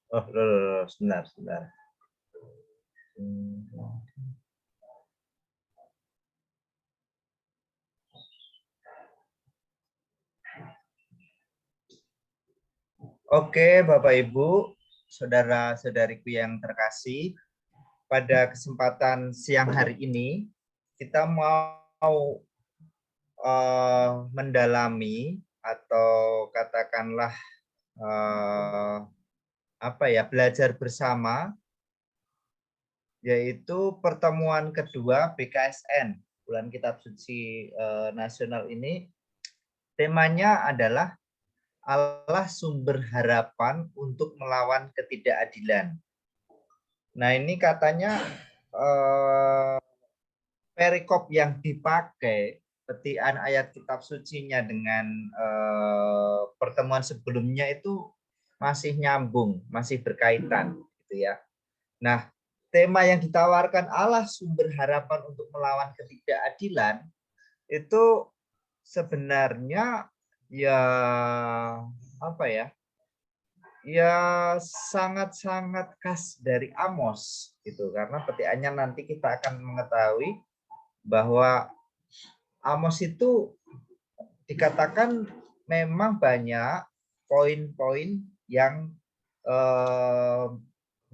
Oh, loh, sebentar, sebentar. Oke, Bapak Ibu, saudara-saudariku yang terkasih, pada kesempatan siang hari ini kita mau mendalami atau katakanlah belajar bersama, yaitu pertemuan kedua BKSN Bulan Kitab Suci Nasional ini. Temanya adalah Allah sumber harapan untuk melawan ketidakadilan. Nah, ini katanya perikop yang dipakai petikan ayat kitab sucinya dengan pertemuan sebelumnya itu masih nyambung, masih berkaitan, gitu ya. Nah, tema yang ditawarkan Allah sumber harapan untuk melawan ketidakadilan itu sebenarnya ya sangat-sangat khas dari Amos gitu, karena petikannya nanti kita akan mengetahui bahwa Amos itu dikatakan memang banyak poin-poin yang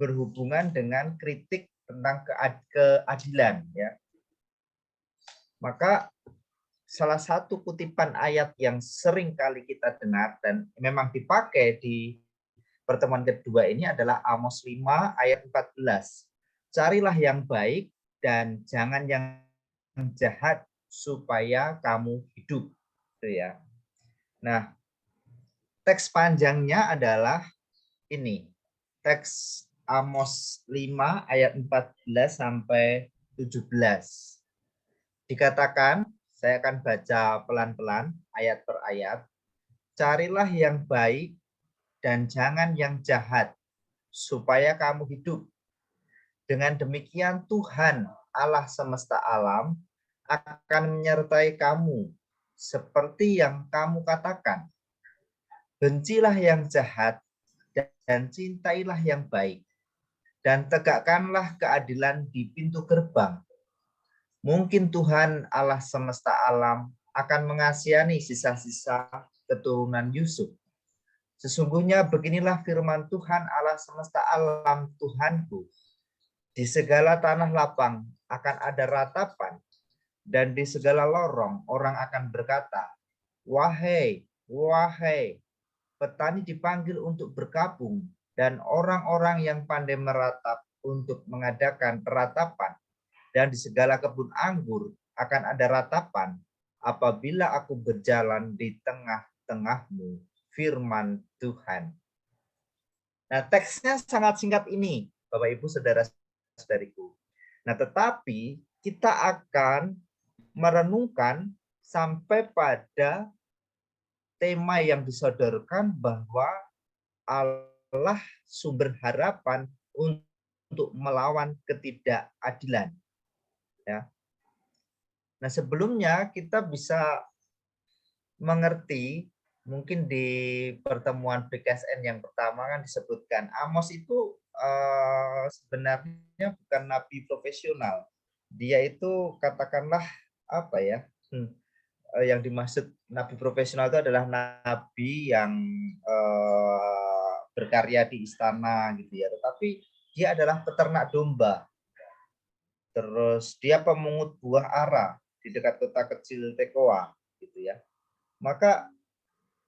berhubungan dengan kritik tentang keadilan, ya. Maka salah satu kutipan ayat yang sering kali kita dengar dan memang dipakai di pertemuan kedua ini adalah Amos 5 ayat 14. Carilah yang baik dan jangan yang jahat supaya kamu hidup. Itu ya. Nah, teks panjangnya adalah ini. Teks Amos 5 ayat 14 sampai 17. Dikatakan, saya akan baca pelan-pelan ayat per ayat. Carilah yang baik dan jangan yang jahat, supaya kamu hidup. Dengan demikian Tuhan Allah semesta alam akan menyertai kamu, seperti yang kamu katakan. Bencilah yang jahat dan cintailah yang baik, dan tegakkanlah keadilan di pintu gerbang. Mungkin Tuhan Allah semesta alam akan mengasihani sisa-sisa keturunan Yusuf. Sesungguhnya beginilah firman Tuhan Allah semesta alam Tuhanku. Di segala tanah lapang akan ada ratapan, dan di segala lorong orang akan berkata, wahai, wahai, petani dipanggil untuk berkabung, dan orang-orang yang pandai meratap untuk mengadakan ratapan. Dan di segala kebun anggur akan ada ratapan apabila aku berjalan di tengah-tengahmu, firman Tuhan. Nah, teksnya sangat singkat ini, Bapak Ibu saudara-saudariku. Nah, tetapi kita akan merenungkan sampai pada tema yang disodorkan bahwa Allah sumber harapan untuk melawan ketidakadilan. Ya. Nah, sebelumnya kita bisa mengerti, mungkin di pertemuan BKSN yang pertama kan disebutkan Amos itu sebenarnya bukan nabi profesional. Dia itu katakanlah yang dimaksud nabi profesional itu adalah nabi yang berkarya di istana gitu ya. Tetapi dia adalah peternak domba. Terus dia pemungut buah ara di dekat kota kecil Tekoa, gitu ya. Maka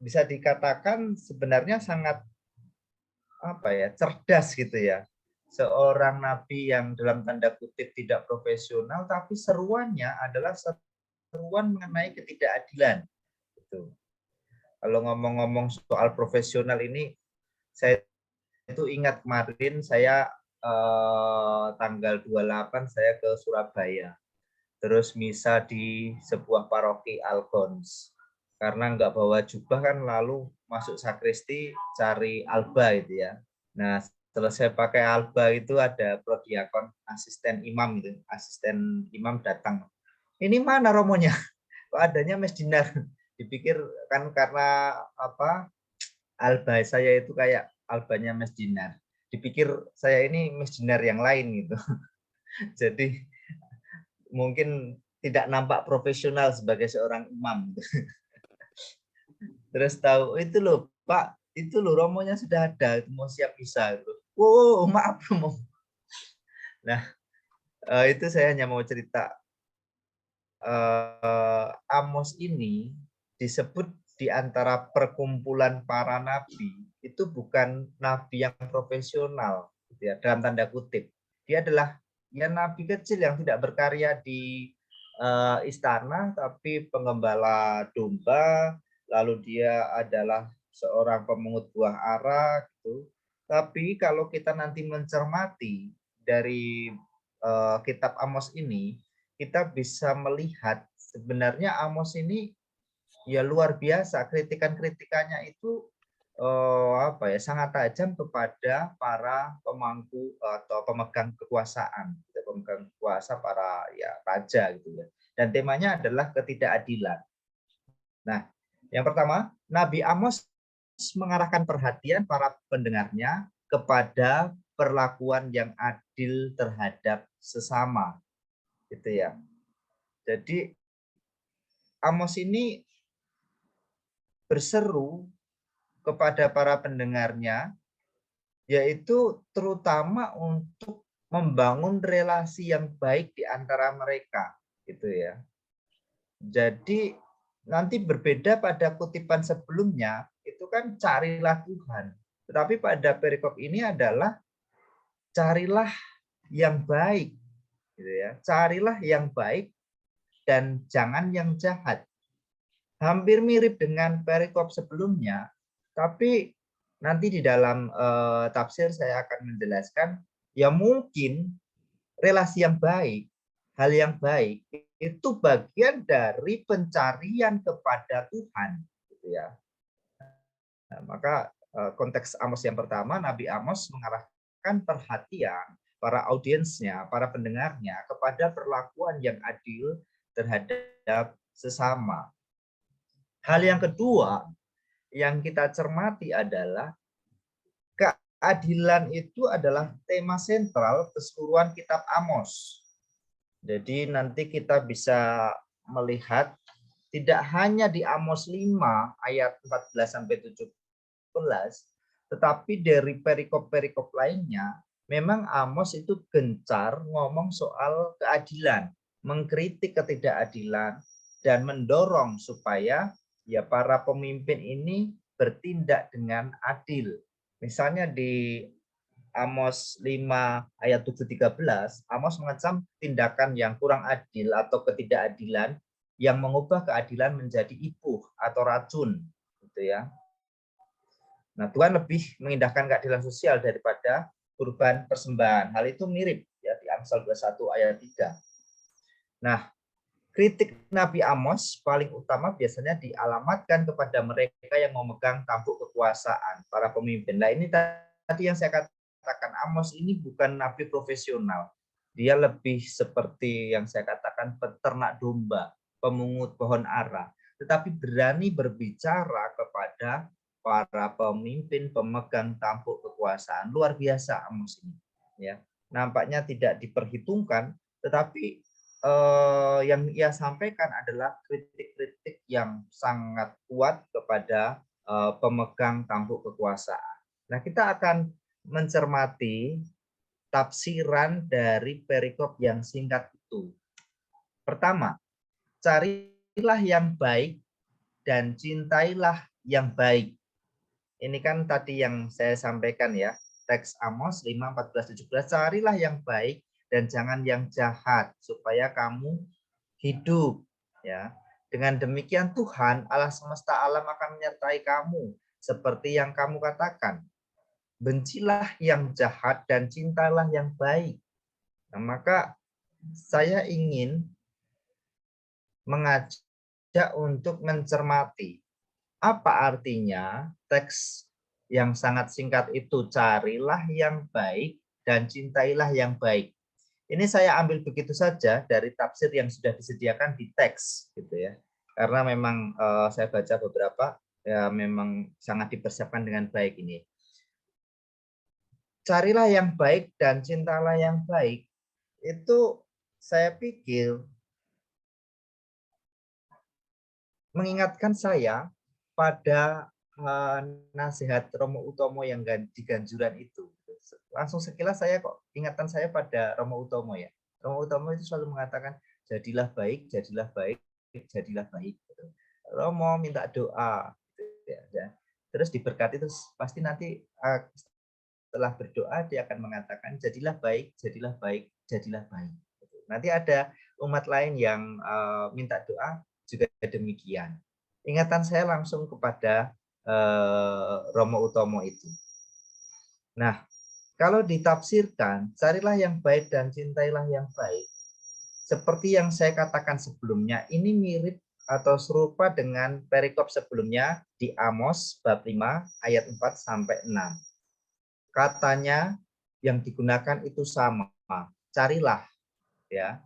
bisa dikatakan sebenarnya sangat cerdas gitu ya. Seorang nabi yang dalam tanda kutip tidak profesional, tapi seruannya adalah seruan mengenai ketidakadilan. Gitu. Kalau ngomong-ngomong soal profesional ini, saya itu ingat kemarin saya tanggal 28 saya ke Surabaya. Terus misa di sebuah paroki Algons. Karena nggak bawa jubah kan, lalu masuk sakristi cari alba itu ya. Nah, selesai pakai alba itu ada prodiakon, asisten imam itu. Asisten imam datang. Ini mana romonya? kok adanya Mes Dinar. Dipikir kan karena apa, alba saya itu kayak albanya Mes Dinar. Dipikir saya ini Mes Dinar yang lain gitu. Jadi mungkin tidak nampak profesional sebagai seorang imam. Terus tahu itu loh Pak, itu loh romonya sudah ada, mau siap bisa itu. Wow, maaf Romo. Nah, itu saya hanya mau cerita. Amos ini disebut di antara perkumpulan para nabi itu bukan nabi yang profesional, gitu ya, dalam tanda kutip. Dia adalah ya nabi kecil yang tidak berkarya di istana, tapi pengembala domba. Lalu dia adalah seorang pemungut buah ara, gitu. Tapi kalau kita nanti mencermati dari kitab Amos ini, kita bisa melihat sebenarnya Amos ini ya luar biasa, kritikan-kritikannya itu apa ya, sangat tajam kepada para pemangku atau pemegang kekuasaan, pemegang kuasa, para ya raja gitu ya. Dan temanya adalah ketidakadilan. Nah, yang pertama, Nabi Amos mengarahkan perhatian para pendengarnya kepada perlakuan yang adil terhadap sesama, gitu ya. Jadi Amos ini berseru kepada para pendengarnya, yaitu terutama untuk membangun relasi yang baik di antara mereka, gitu ya. Jadi nanti berbeda pada kutipan sebelumnya, itu kan carilah Tuhan. Tetapi pada perikop ini adalah carilah yang baik, gitu ya. Carilah yang baik dan jangan yang jahat. Hampir mirip dengan perikop sebelumnya, tapi nanti di dalam tafsir saya akan menjelaskan, ya mungkin relasi yang baik, hal yang baik itu bagian dari pencarian kepada Tuhan, gitu ya. Nah, maka konteks Amos yang pertama, Nabi Amos mengarahkan perhatian para audiensnya, para pendengarnya kepada perlakuan yang adil terhadap sesama. Hal yang kedua yang kita cermati adalah keadilan itu adalah tema sentral keseluruhan kitab Amos. Jadi nanti kita bisa melihat tidak hanya di Amos 5 ayat 14 sampai 17, tetapi dari perikop-perikop lainnya memang Amos itu gencar ngomong soal keadilan, mengkritik ketidakadilan dan mendorong supaya ya para pemimpin ini bertindak dengan adil. Misalnya di Amos 5 ayat 7-13, Amos mengecam tindakan yang kurang adil atau ketidakadilan yang mengubah keadilan menjadi ipuh atau racun, gitu ya. Nah, Tuhan lebih mengindahkan keadilan sosial daripada kurban persembahan. Hal itu mirip ya di Amsal 21 ayat 3. Nah, kritik Nabi Amos paling utama biasanya dialamatkan kepada mereka yang memegang tampuk kekuasaan, para pemimpin. Nah, ini tadi yang saya katakan, Amos ini bukan nabi profesional. Dia lebih seperti yang saya katakan peternak domba, pemungut pohon ara, tetapi berani berbicara kepada para pemimpin pemegang tampuk kekuasaan. Luar biasa Amos ini, ya. Nampaknya tidak diperhitungkan, tetapi yang ia sampaikan adalah kritik-kritik yang sangat kuat kepada pemegang tampuk kekuasaan. Nah, kita akan mencermati tafsiran dari perikop yang singkat itu. Pertama, carilah yang baik dan cintailah yang baik. Ini kan tadi yang saya sampaikan ya, teks Amos 5, 14, 17, carilah yang baik dan jangan yang jahat supaya kamu hidup, ya. Dengan demikian Tuhan Allah semesta alam akan menyertai kamu seperti yang kamu katakan. Bencilah yang jahat dan cintalah yang baik. Nah, maka saya ingin mengajak untuk mencermati apa artinya teks yang sangat singkat itu, carilah yang baik dan cintailah yang baik. Ini saya ambil begitu saja dari tafsir yang sudah disediakan di teks, gitu ya. karena memang saya baca beberapa ya memang sangat dipersiapkan dengan baik ini. Carilah yang baik dan cintalah yang baik. Itu saya pikir mengingatkan saya pada nasihat Romo Utomo yang di Ganjuran itu. Langsung sekilas saya kok ingatan saya pada Romo Utomo ya. Romo Utomo itu selalu mengatakan jadilah baik, jadilah baik, jadilah baik. Romo minta doa, ya. Terus diberkati terus pasti nanti setelah berdoa dia akan mengatakan jadilah baik, jadilah baik, jadilah baik. Nanti ada umat lain yang minta doa juga demikian. Ingatan saya langsung kepada Romo Utomo itu. Nah, kalau ditafsirkan, carilah yang baik dan cintailah yang baik. Seperti yang saya katakan sebelumnya, ini mirip atau serupa dengan perikop sebelumnya di Amos bab 5 ayat 4 sampai 6. Katanya yang digunakan itu sama, carilah, ya.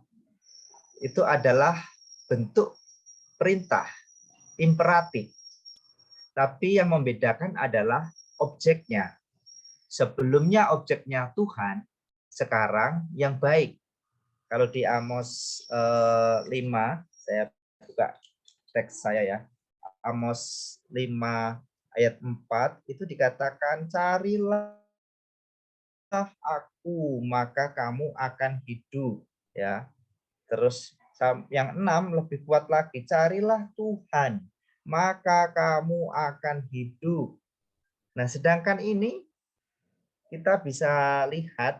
Itu adalah bentuk perintah, imperatif. Tapi yang membedakan adalah objeknya. Sebelumnya objeknya Tuhan, sekarang yang baik. Kalau di Amos 5, saya buka teks saya ya. Amos 5 ayat 4 itu dikatakan carilah aku maka kamu akan hidup, ya. Terus yang 6 lebih kuat lagi, carilah Tuhan maka kamu akan hidup. Nah, sedangkan ini kita bisa lihat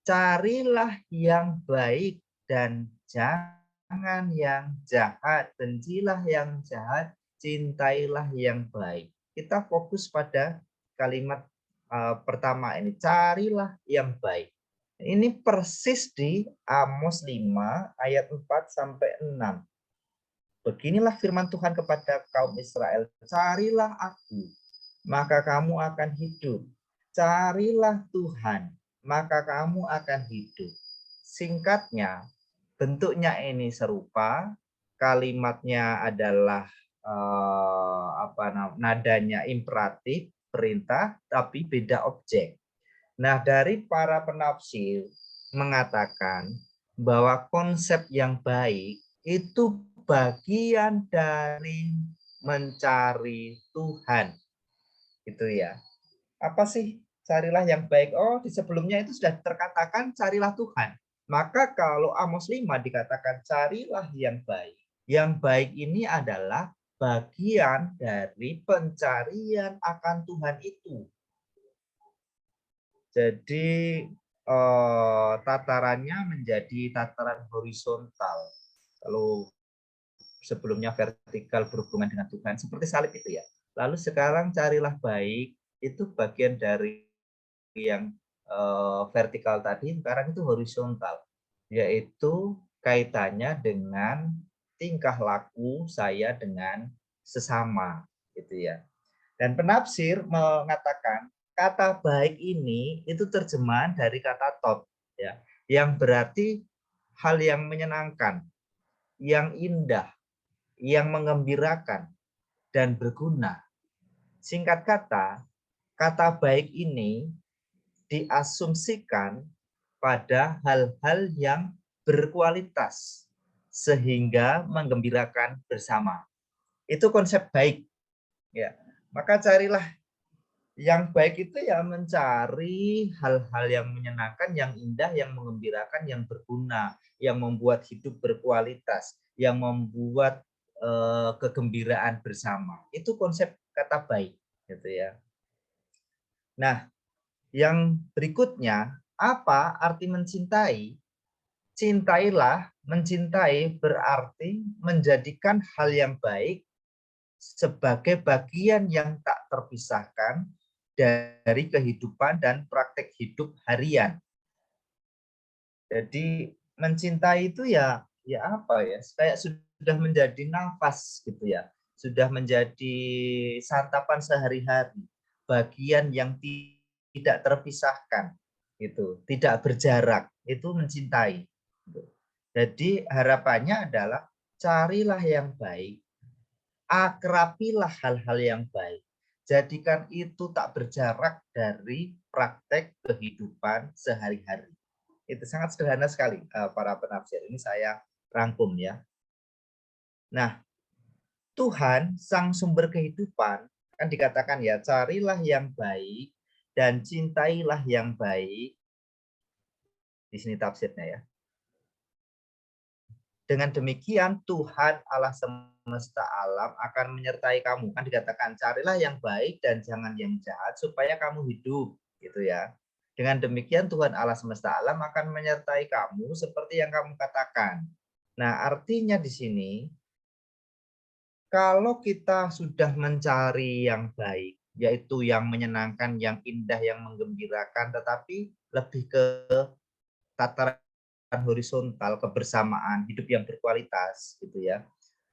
carilah yang baik dan jangan yang jahat, bencilah yang jahat, cintailah yang baik. Kita fokus pada kalimat pertama ini, carilah yang baik. Ini persis di Amos 5 ayat 4 sampai 6. Beginilah firman Tuhan kepada kaum Israel, carilah aku, maka kamu akan hidup. Carilah Tuhan, maka kamu akan hidup. Singkatnya, bentuknya ini serupa, kalimatnya adalah nadanya imperatif, perintah, tapi beda objek. Nah, dari para penafsir mengatakan bahwa konsep yang baik itu bagian dari mencari Tuhan. Itu ya. Apa sih carilah yang baik? Oh, di sebelumnya itu sudah terkatakan carilah Tuhan. Maka kalau Amos 5 dikatakan carilah yang baik. Yang baik ini adalah bagian dari pencarian akan Tuhan itu. Jadi tatarannya menjadi tataran horizontal. Kalau sebelumnya vertikal berhubungan dengan Tuhan, seperti salib itu ya. Lalu sekarang carilah baik, itu bagian dari yang vertikal tadi, sekarang itu horizontal, yaitu kaitannya dengan tingkah laku saya dengan sesama, gitu ya. Dan penafsir mengatakan kata baik ini itu terjemahan dari kata top, ya, yang berarti hal yang menyenangkan, yang indah, yang mengembirakan dan berguna. Singkat kata, kata baik ini diasumsikan pada hal-hal yang berkualitas sehingga menggembirakan bersama. Itu konsep baik, ya. Maka carilah yang baik itu ya mencari hal-hal yang menyenangkan, yang indah, yang mengembirakan, yang berguna, yang membuat hidup berkualitas, yang membuat kegembiraan bersama. Itu konsep kata baik, gitu ya. Nah, yang berikutnya, apa arti mencintai? Cintailah, mencintai berarti menjadikan hal yang baik sebagai bagian yang tak terpisahkan dari kehidupan dan praktek hidup harian. Jadi mencintai itu ya apa ya? Kayak sudah menjadi nafas gitu ya. Sudah menjadi santapan sehari-hari, bagian yang tidak terpisahkan gitu, tidak berjarak, itu mencintai. Jadi harapannya adalah carilah yang baik, akrabilah hal-hal yang baik. Jadikan itu tak berjarak dari praktek kehidupan sehari-hari. Itu sangat sederhana sekali para penafsir. Ini saya rangkum ya. Nah, Tuhan sang sumber kehidupan kan dikatakan ya, carilah yang baik dan cintailah yang baik. Di sini tafsirnya ya. Dengan demikian Tuhan Allah semesta alam akan menyertai kamu. Kan dikatakan carilah yang baik dan jangan yang jahat supaya kamu hidup, gitu ya. Dengan demikian Tuhan Allah semesta alam akan menyertai kamu seperti yang kamu katakan. Nah, artinya di sini kalau kita sudah mencari yang baik, yaitu yang menyenangkan, yang indah, yang menggembirakan, tetapi lebih ke tataran horizontal, kebersamaan, hidup yang berkualitas, gitu ya.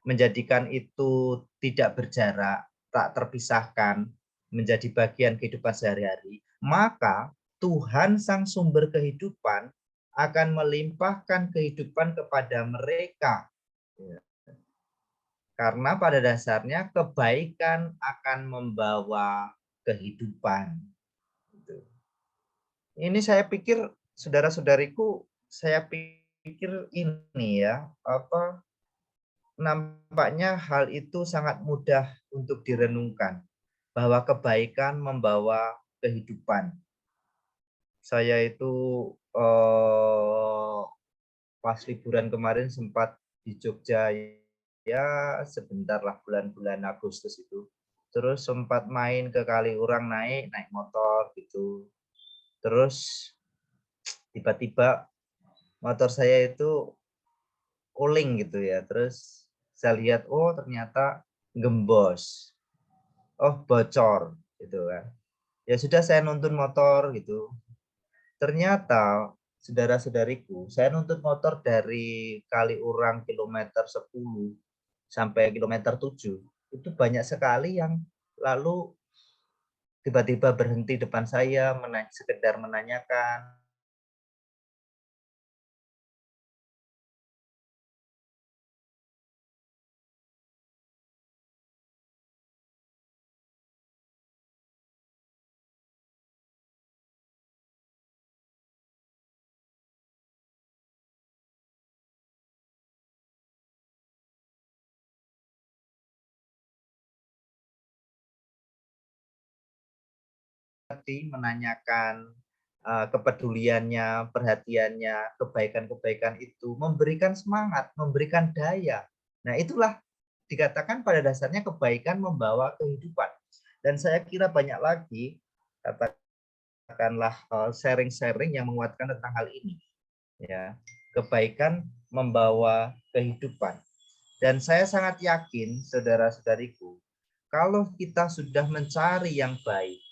Menjadikan itu tidak berjarak, tak terpisahkan, menjadi bagian kehidupan sehari-hari, maka Tuhan sang sumber kehidupan akan melimpahkan kehidupan kepada mereka. Karena pada dasarnya kebaikan akan membawa kehidupan. Ini saya pikir, saudara-saudariku, saya pikir ini ya, nampaknya hal itu sangat mudah untuk direnungkan, bahwa kebaikan membawa kehidupan. Saya itu pas liburan kemarin sempat di Jogja ya, sebentar lah, bulan-bulan Agustus itu. Terus sempat main ke Kaliurang, naik motor gitu. Terus tiba-tiba motor saya itu cooling gitu ya. Terus saya lihat, oh ternyata gembos. Oh bocor gitu kan. Ya sudah, saya nuntun motor gitu. Ternyata saudara-saudariku, saya nuntun motor dari Kaliurang kilometer 10 sampai kilometer 7. Itu banyak sekali yang lalu tiba-tiba berhenti depan saya, sekedar menanyakan. Menanyakan kepeduliannya, perhatiannya, kebaikan-kebaikan itu memberikan semangat, memberikan daya. Nah, itulah dikatakan pada dasarnya kebaikan membawa kehidupan. Dan saya kira banyak lagi katakanlah sharing-sharing yang menguatkan tentang hal ini. Ya, kebaikan membawa kehidupan. Dan saya sangat yakin, saudara-saudariku, kalau kita sudah mencari yang baik,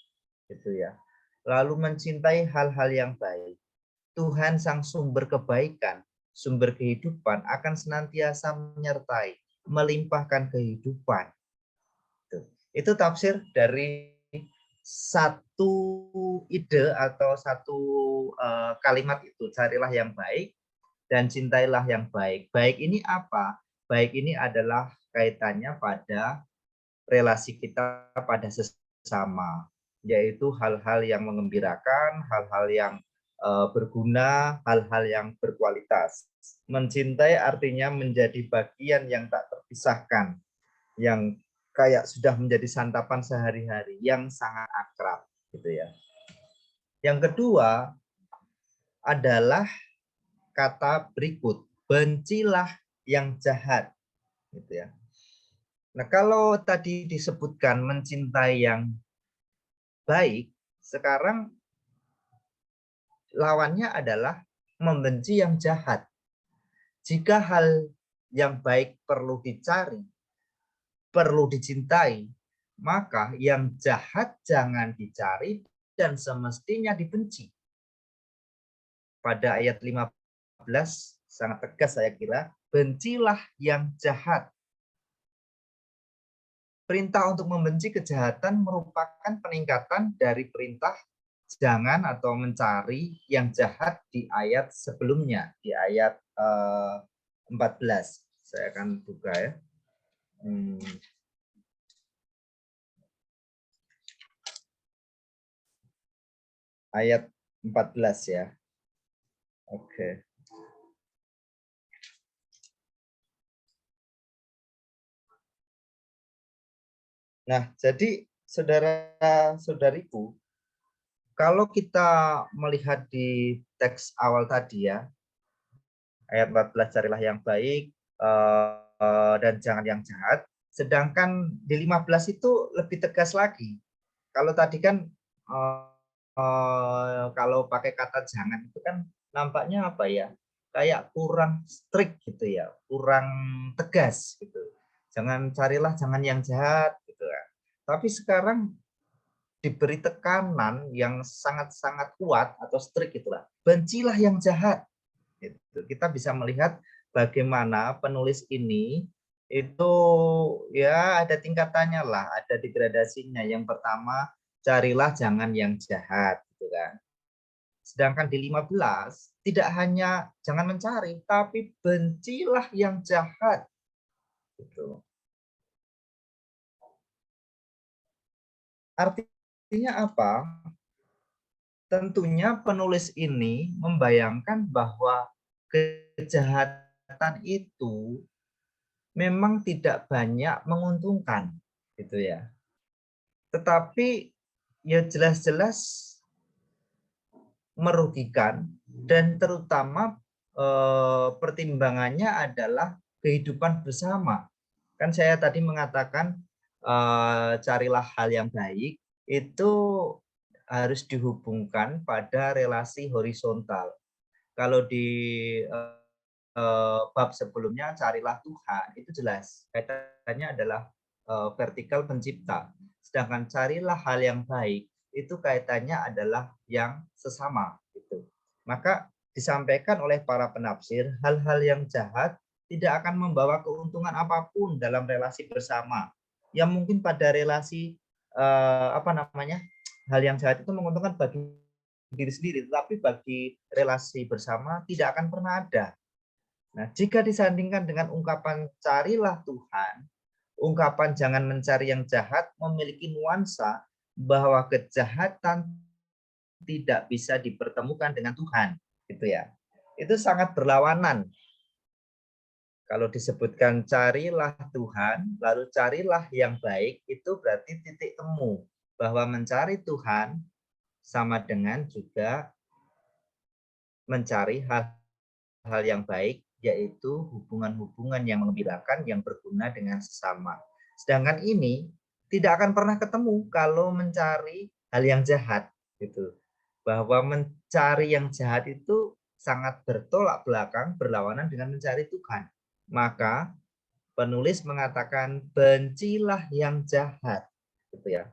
gitu ya, lalu mencintai hal-hal yang baik, Tuhan sang sumber kebaikan, sumber kehidupan akan senantiasa menyertai, melimpahkan kehidupan. Itu tafsir dari satu ide atau satu kalimat itu, carilah yang baik dan cintailah yang baik. Baik ini apa? Baik ini adalah kaitannya pada relasi kita pada sesama, yaitu hal-hal yang mengembirakan, hal-hal yang berguna, hal-hal yang berkualitas. Mencintai artinya menjadi bagian yang tak terpisahkan, yang kayak sudah menjadi santapan sehari-hari, yang sangat akrab, gitu ya. Yang kedua adalah kata berikut, bencilah yang jahat, gitu ya. Nah, kalau tadi disebutkan mencintai yang baik, sekarang lawannya adalah membenci yang jahat. Jika hal yang baik perlu dicari, perlu dicintai, maka yang jahat jangan dicari dan semestinya dibenci. Pada ayat 15 sangat tegas saya kira, bencilah yang jahat. Perintah untuk membenci kejahatan merupakan peningkatan dari perintah jangan atau mencari yang jahat di ayat sebelumnya, di ayat 14. Saya akan buka ya. Ayat 14 ya. Oke. Nah, jadi saudara-saudariku, kalau kita melihat di teks awal tadi ya, ayat 14 carilah yang baik dan jangan yang jahat. Sedangkan di 15 itu lebih tegas lagi. Kalau tadi kan kalau pakai kata jangan itu kan nampaknya apa ya? Kayak kurang strict gitu ya, kurang tegas gitu. Jangan yang jahat gitu ya. Tapi sekarang diberi tekanan yang sangat-sangat kuat atau strict itulah. Bencilah yang jahat. Kita bisa melihat bagaimana penulis ini itu ya ada tingkatannya lah, ada degradasinya. Yang pertama, carilah jangan yang jahat gitu kan. Sedangkan di 15 tidak hanya jangan mencari, tapi bencilah yang jahat. Gitu. Artinya apa? Tentunya penulis ini membayangkan bahwa kejahatan itu memang tidak banyak menguntungkan, gitu ya. Tetapi ya jelas-jelas merugikan dan terutama pertimbangannya adalah kehidupan bersama. Kan saya tadi mengatakan carilah hal yang baik itu harus dihubungkan pada relasi horizontal. Kalau di bab sebelumnya carilah Tuhan, itu jelas kaitannya adalah vertikal pencipta. Sedangkan carilah hal yang baik itu kaitannya adalah yang sesama gitu. Maka disampaikan oleh para penafsir hal-hal yang jahat tidak akan membawa keuntungan apapun dalam relasi bersama. Yang mungkin pada relasi hal yang jahat itu menguntungkan bagi diri sendiri, tetapi bagi relasi bersama tidak akan pernah ada. Nah, jika disandingkan dengan ungkapan carilah Tuhan, ungkapan jangan mencari yang jahat memiliki nuansa bahwa kejahatan tidak bisa dipertemukan dengan Tuhan, gitu ya. Itu sangat berlawanan. Kalau disebutkan carilah Tuhan, lalu carilah yang baik, itu berarti titik temu bahwa mencari Tuhan sama dengan juga mencari hal yang baik, yaitu hubungan-hubungan yang mengembirakan, yang berguna dengan sesama. Sedangkan ini tidak akan pernah ketemu kalau mencari hal yang jahat, gitu. Bahwa mencari yang jahat itu sangat bertolak belakang, berlawanan dengan mencari Tuhan. Maka penulis mengatakan bencilah yang jahat, gitu ya.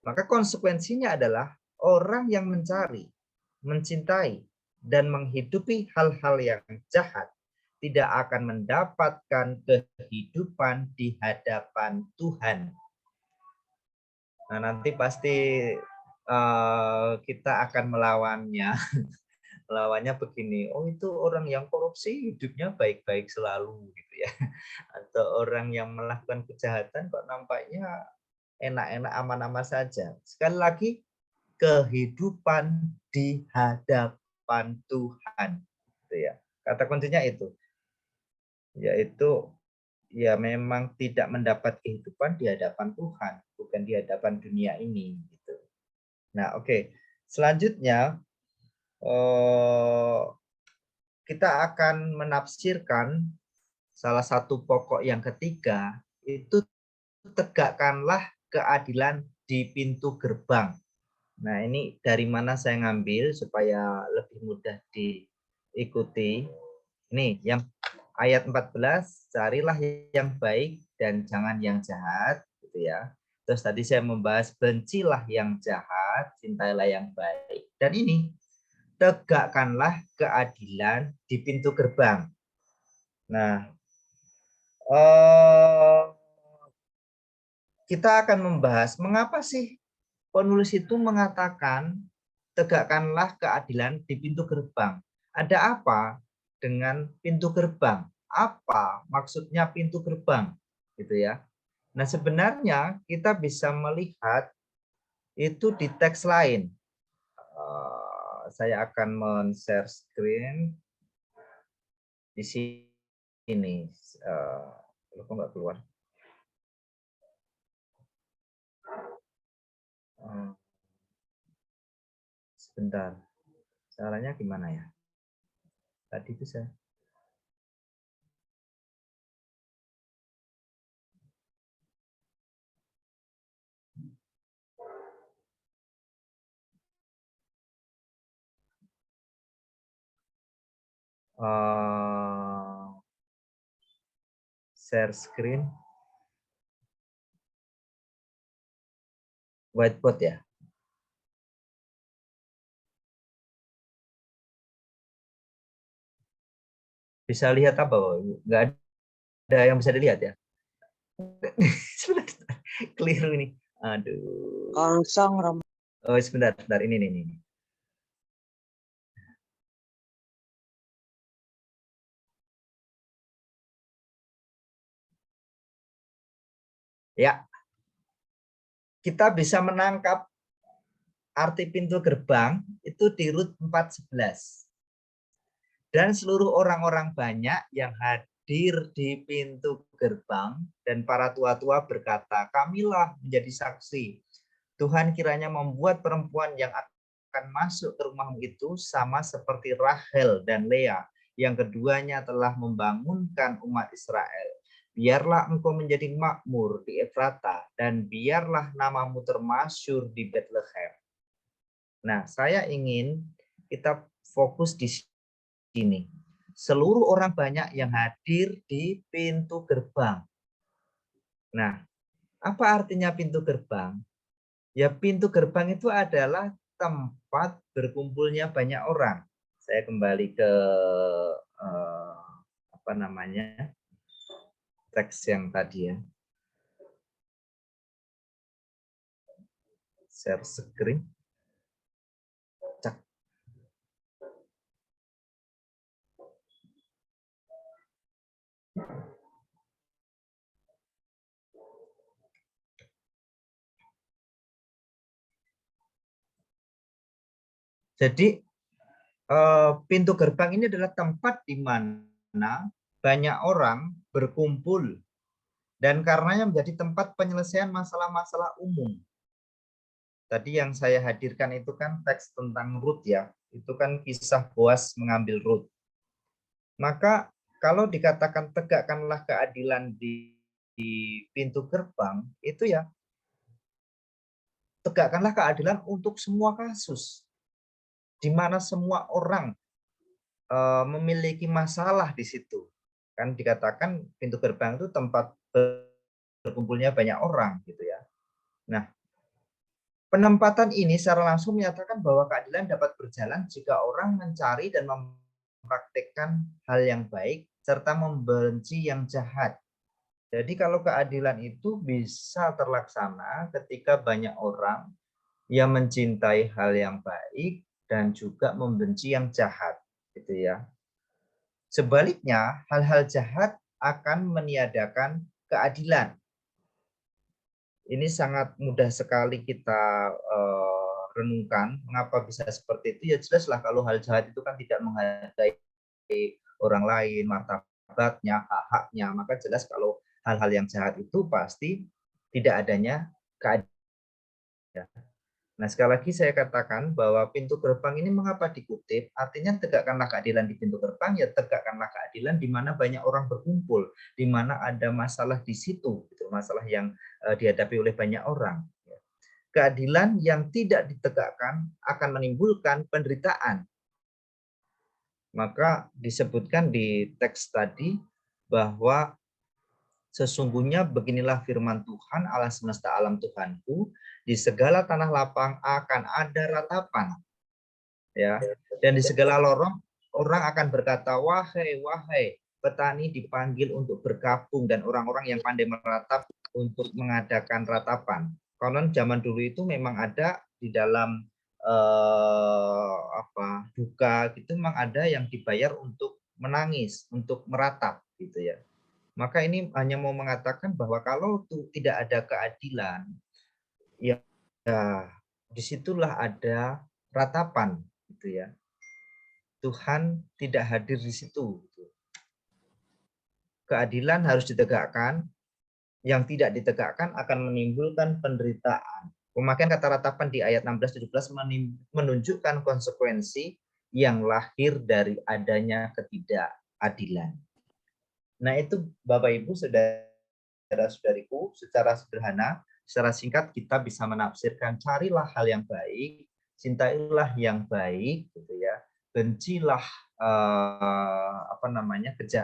Maka konsekuensinya adalah orang yang mencari, mencintai, dan menghidupi hal-hal yang jahat tidak akan mendapatkan kehidupan di hadapan Tuhan. Nah, nanti pasti kita akan melawannya. Melawannya begini, oh itu orang yang korupsi hidupnya baik-baik selalu gitu ya. Atau orang yang melakukan kejahatan kok nampaknya enak-enak aman-aman saja. Sekali lagi, kehidupan di hadapan Tuhan. Gitu ya. Kata kuncinya itu, yaitu ya memang tidak mendapat kehidupan di hadapan Tuhan, bukan di hadapan dunia ini. Gitu. Nah, oke. Selanjutnya kita akan menafsirkan salah satu pokok yang ketiga, itu tegakkanlah keadilan di pintu gerbang. Nah, ini dari mana saya ngambil supaya lebih mudah diikuti. Ini yang ayat 14, carilah yang baik dan jangan yang jahat, gitu ya. Terus tadi saya membahas bencilah yang jahat, cintailah yang baik. Dan ini tegakkanlah keadilan di pintu gerbang. Nah, kita akan membahas mengapa sih penulis itu mengatakan tegakkanlah keadilan di pintu gerbang. Ada apa dengan pintu gerbang? apa maksudnya pintu gerbang, gitu ya. Nah, sebenarnya kita bisa melihat itu di teks lain. Saya akan men-share screen di sini. Kok nggak keluar? Sebentar. Caranya gimana ya? Tadi itu saya share screen whiteboard ya. Bisa lihat apa? Nggak ada yang bisa dilihat ya? Keliru ini. Aduh. Kosong, Romo. Oh, sebentar, sebentar. Ini. Ya, kita bisa menangkap arti pintu gerbang itu di Rut 4:11. Dan seluruh orang-orang banyak yang hadir di pintu gerbang dan para tua-tua berkata, kamilah menjadi saksi. Tuhan kiranya membuat perempuan yang akan masuk ke rumahmu itu sama seperti Rahel dan Lea, yang keduanya telah membangunkan umat Israel. Biarlah engkau menjadi makmur di Efrata, dan biarlah namamu termasyhur di Bethlehem. Nah, saya ingin kita fokus di sini. Seluruh orang banyak yang hadir di pintu gerbang. Nah, apa artinya pintu gerbang? Ya, pintu gerbang itu adalah tempat berkumpulnya banyak orang. Saya kembali ke apa namanya, teks yang tadi ya. Share screen. Cak. Jadi pintu gerbang ini adalah tempat di mana banyak orang berkumpul dan karenanya menjadi tempat penyelesaian masalah-masalah umum. Tadi yang saya hadirkan itu kan teks tentang Rut ya. Itu kan kisah Boas mengambil Rut. Maka kalau dikatakan tegakkanlah keadilan di pintu gerbang, itu ya tegakkanlah keadilan untuk semua kasus. Di mana semua orang memiliki masalah di situ. Kan dikatakan pintu gerbang itu tempat berkumpulnya banyak orang gitu ya. Nah, penempatan ini secara langsung menyatakan bahwa keadilan dapat berjalan jika orang mencari dan mempraktikkan hal yang baik serta membenci yang jahat. Jadi kalau keadilan itu bisa terlaksana ketika banyak orang yang mencintai hal yang baik dan juga membenci yang jahat, gitu ya. Sebaliknya, hal-hal jahat akan meniadakan keadilan. Ini sangat mudah sekali kita renungkan. Mengapa bisa seperti itu? Ya jelaslah kalau hal jahat itu kan tidak menghargai orang lain, martabatnya, hak-haknya. Maka jelas kalau hal-hal yang jahat itu pasti tidak adanya keadilan. Nah, sekali lagi saya katakan bahwa pintu gerbang ini mengapa dikutip? Artinya tegakkanlah keadilan di pintu gerbang, ya tegakkanlah keadilan di mana banyak orang berkumpul, di mana ada masalah di situ, gitu, masalah yang dihadapi oleh banyak orang. Keadilan yang tidak ditegakkan akan menimbulkan penderitaan. Maka disebutkan di teks tadi bahwa sesungguhnya beginilah firman Tuhan Allah semesta alam Tuhanku, di segala tanah lapang akan ada ratapan. Ya. Dan di segala lorong orang akan berkata, wahai, wahai, petani dipanggil untuk bergabung dan orang-orang yang pandai meratap untuk mengadakan ratapan. Konon zaman dulu itu memang ada di dalam duka gitu memang ada yang dibayar untuk menangis, untuk meratap gitu ya. Maka ini hanya mau mengatakan bahwa kalau tidak ada keadilan, ya, ya disitulah ada ratapan gitu ya. Tuhan tidak hadir di situ. Gitu. Keadilan harus ditegakkan, yang tidak ditegakkan akan menimbulkan penderitaan. Pemakaian kata ratapan di ayat 16-17 menunjukkan konsekuensi yang lahir dari adanya ketidakadilan. Nah itu Bapak Ibu saudara-saudariku, secara sederhana, secara singkat kita bisa menafsirkan carilah hal yang baik, cintailah yang baik, gitu ya, bencilah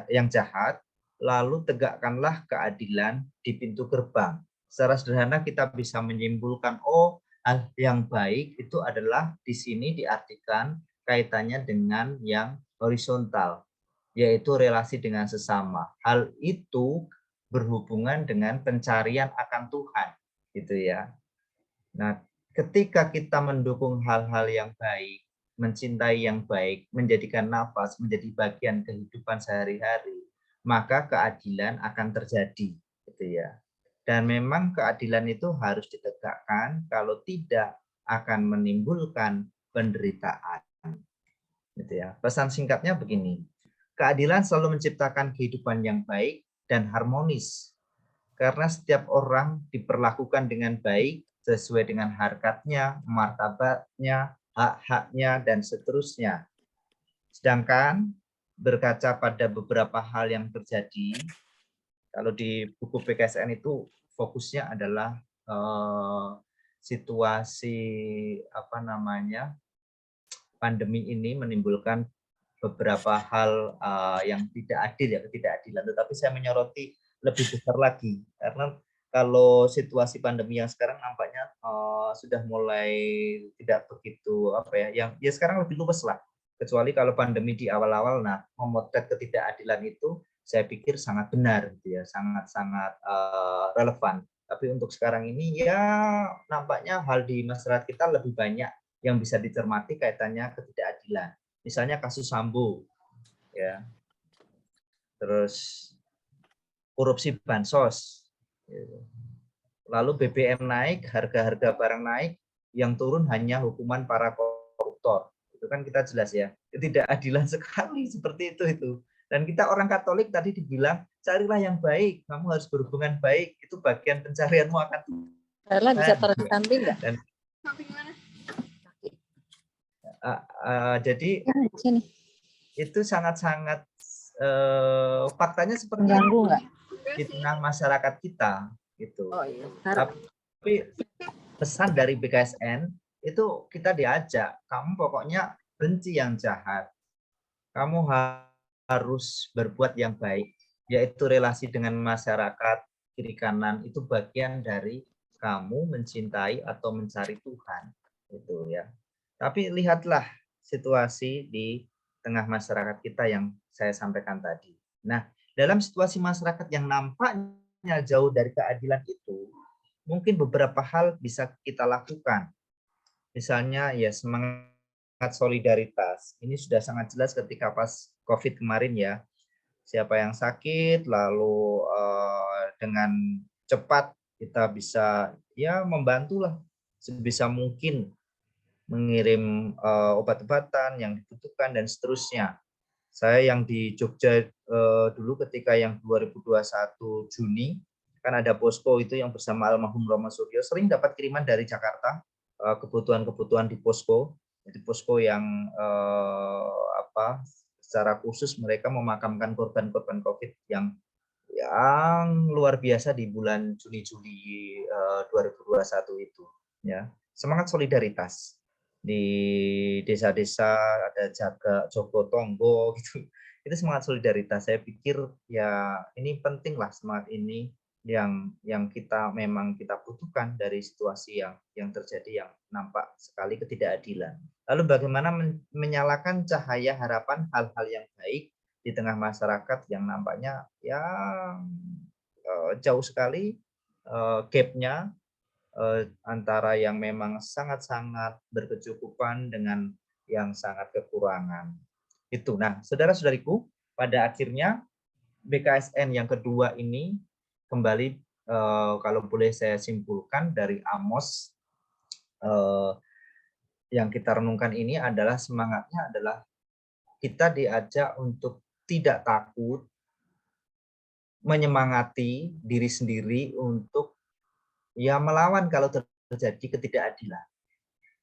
yang jahat, lalu tegakkanlah keadilan di pintu gerbang. Secara sederhana kita bisa menyimpulkan, oh hal yang baik itu adalah di sini diartikan kaitannya dengan yang horizontal, yaitu relasi dengan sesama. Hal itu berhubungan dengan pencarian akan Tuhan, gitu ya. Nah, ketika kita mendukung hal-hal yang baik, mencintai yang baik, menjadikan nafas, menjadi bagian kehidupan sehari-hari, maka keadilan akan terjadi, gitu ya. Dan memang keadilan itu harus ditegakkan, kalau tidak akan menimbulkan penderitaan, gitu ya. Pesan singkatnya begini, keadilan selalu menciptakan kehidupan yang baik dan harmonis, karena setiap orang diperlakukan dengan baik sesuai dengan harkatnya, martabatnya, hak-haknya, dan seterusnya. Sedangkan berkaca pada beberapa hal yang terjadi, kalau di buku PKSN itu fokusnya adalah situasi pandemi ini menimbulkan beberapa hal yang tidak adil ya, ketidakadilan. Tetapi saya menyoroti lebih besar lagi, karena kalau situasi pandemi yang sekarang nampaknya sudah mulai tidak begitu yang sekarang lebih luas lah. Kecuali kalau pandemi di awal-awal, nah memotret ketidakadilan itu saya pikir sangat benar, gitu ya, sangat-sangat relevan. Tapi untuk sekarang ini ya nampaknya hal di masyarakat kita lebih banyak yang bisa dicermati kaitannya ketidakadilan. Misalnya kasus Sambo, ya, terus korupsi bansos, gitu. Lalu BBM naik, harga-harga barang naik, yang turun hanya hukuman para koruptor. Itu kan kita jelas ya, ketidakadilan sekali seperti itu. Dan kita orang Katolik tadi dibilang, carilah yang baik, kamu harus berhubungan baik, itu bagian pencarianmu akan Ella bisa taruh di samping nggak? Dan jadi sini. Itu sangat-sangat faktanya seperti Mengganggu itu nggak? di tengah masyarakat kita gitu. Oh iya. Tapi pesan dari BKSN itu kita diajak, kamu pokoknya benci yang jahat, kamu harus berbuat yang baik, yaitu relasi dengan masyarakat kiri kanan itu bagian dari kamu mencintai atau mencari Tuhan, itu ya. Tapi lihatlah situasi di tengah masyarakat kita yang saya sampaikan tadi. Nah, dalam situasi masyarakat yang nampaknya jauh dari keadilan itu, mungkin beberapa hal bisa kita lakukan. Misalnya ya semangat solidaritas. Ini sudah sangat jelas ketika pas COVID kemarin ya. Siapa yang sakit, lalu dengan cepat kita bisa ya membantulah sebisa mungkin mengirim obat-obatan yang dibutuhkan dan seterusnya. Saya yang di Jogja dulu ketika yang 2021 Juni, kan ada posko itu yang bersama almarhum Romo Suryo, sering dapat kiriman dari Jakarta, kebutuhan-kebutuhan di posko. Jadi posko yang secara khusus mereka memakamkan korban-korban COVID yang luar biasa di bulan Juni-Juli 2021 itu. Ya, semangat solidaritas di desa-desa, ada Jogo Tonggo gitu. Itu semangat solidaritas. Saya pikir ya ini penting lah semangat ini yang kita memang kita butuhkan dari situasi yang terjadi yang nampak sekali ketidakadilan. Lalu bagaimana menyalakan cahaya harapan hal-hal yang baik di tengah masyarakat yang nampaknya ya jauh sekali gap-nya antara yang memang sangat-sangat berkecukupan dengan yang sangat kekurangan. Itu. Nah, saudara-saudariku, pada akhirnya BKSN yang kedua ini kembali kalau boleh saya simpulkan dari Amos, yang kita renungkan ini adalah semangatnya adalah kita diajak untuk tidak takut, menyemangati diri sendiri untuk ya melawan kalau terjadi ketidakadilan.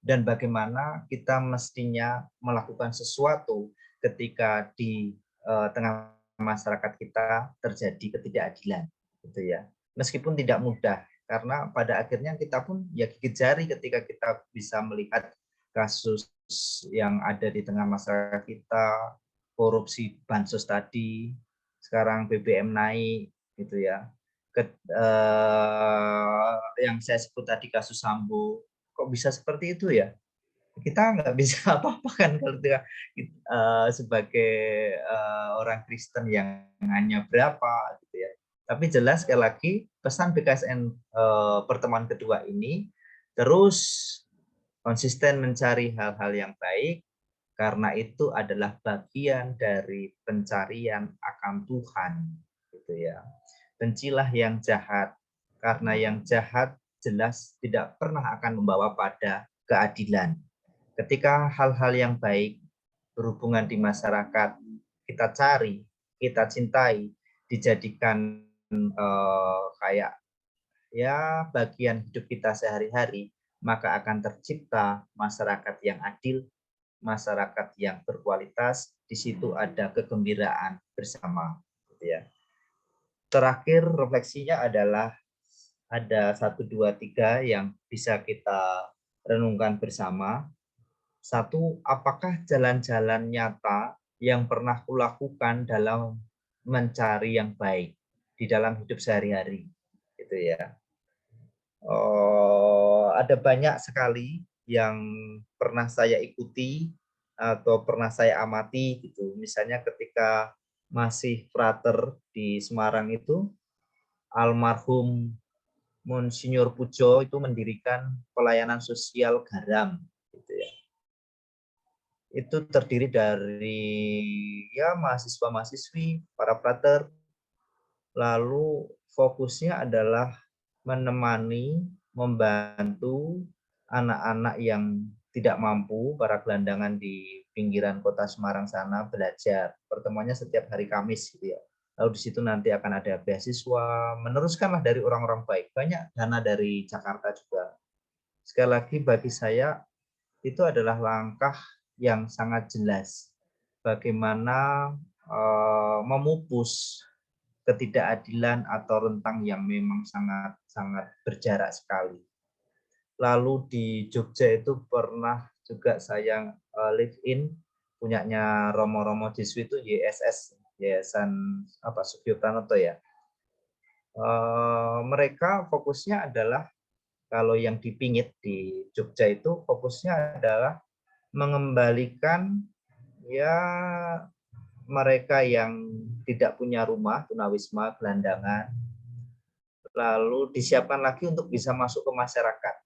Dan bagaimana kita mestinya melakukan sesuatu ketika di tengah masyarakat kita terjadi ketidakadilan, gitu ya. Meskipun tidak mudah, karena pada akhirnya kita pun ya gigit jari ketika kita bisa melihat kasus yang ada di tengah masyarakat kita, korupsi bansos tadi, sekarang BBM naik, gitu ya. Yang saya sebut tadi kasus Sambo, kok bisa seperti itu ya? Kita nggak bisa apa-apa kan kalau sebagai orang Kristen yang hanya berapa gitu ya. Tapi jelas sekali lagi pesan BKSN pertemuan kedua ini terus konsisten mencari hal-hal yang baik karena itu adalah bagian dari pencarian akan Tuhan gitu ya. Bencilah yang jahat karena yang jahat jelas tidak pernah akan membawa pada keadilan. Ketika hal-hal yang baik berhubungan di masyarakat kita cari, kita cintai, dijadikan kayak ya bagian hidup kita sehari-hari, maka akan tercipta masyarakat yang adil, masyarakat yang berkualitas. Di situ ada kegembiraan bersama, gitu ya. Terakhir refleksinya adalah ada 1, 2, 3 yang bisa kita renungkan bersama. 1, apakah jalan-jalan nyata yang pernah kulakukan dalam mencari yang baik di dalam hidup sehari-hari, gitu ya. Ada banyak sekali yang pernah saya ikuti atau pernah saya amati gitu. Misalnya ketika masih frater di Semarang itu, almarhum Monsinyur Pujo itu mendirikan pelayanan sosial garam gitu ya. Itu terdiri dari ya mahasiswa-mahasiswi, para frater, lalu fokusnya adalah menemani, membantu anak-anak yang tidak mampu, para gelandangan di pinggiran kota Semarang sana belajar. Pertemuannya setiap hari Kamis gitu ya. Lalu di situ nanti akan ada beasiswa, meneruskanlah dari orang-orang baik. Banyak dana dari Jakarta juga. Sekali lagi bagi saya itu adalah langkah yang sangat jelas bagaimana memupus ketidakadilan atau rentang yang memang sangat berjarak sekali. Lalu di Jogja itu pernah juga saya live in punyanya Romo-Romo Jesuit itu YSS, Yayasan Sugio Pranoto ya. Mereka fokusnya adalah kalau yang di Pingit di Jogja itu fokusnya adalah mengembalikan ya mereka yang tidak punya rumah, tunawisma, gelandangan, lalu disiapkan lagi untuk bisa masuk ke masyarakat.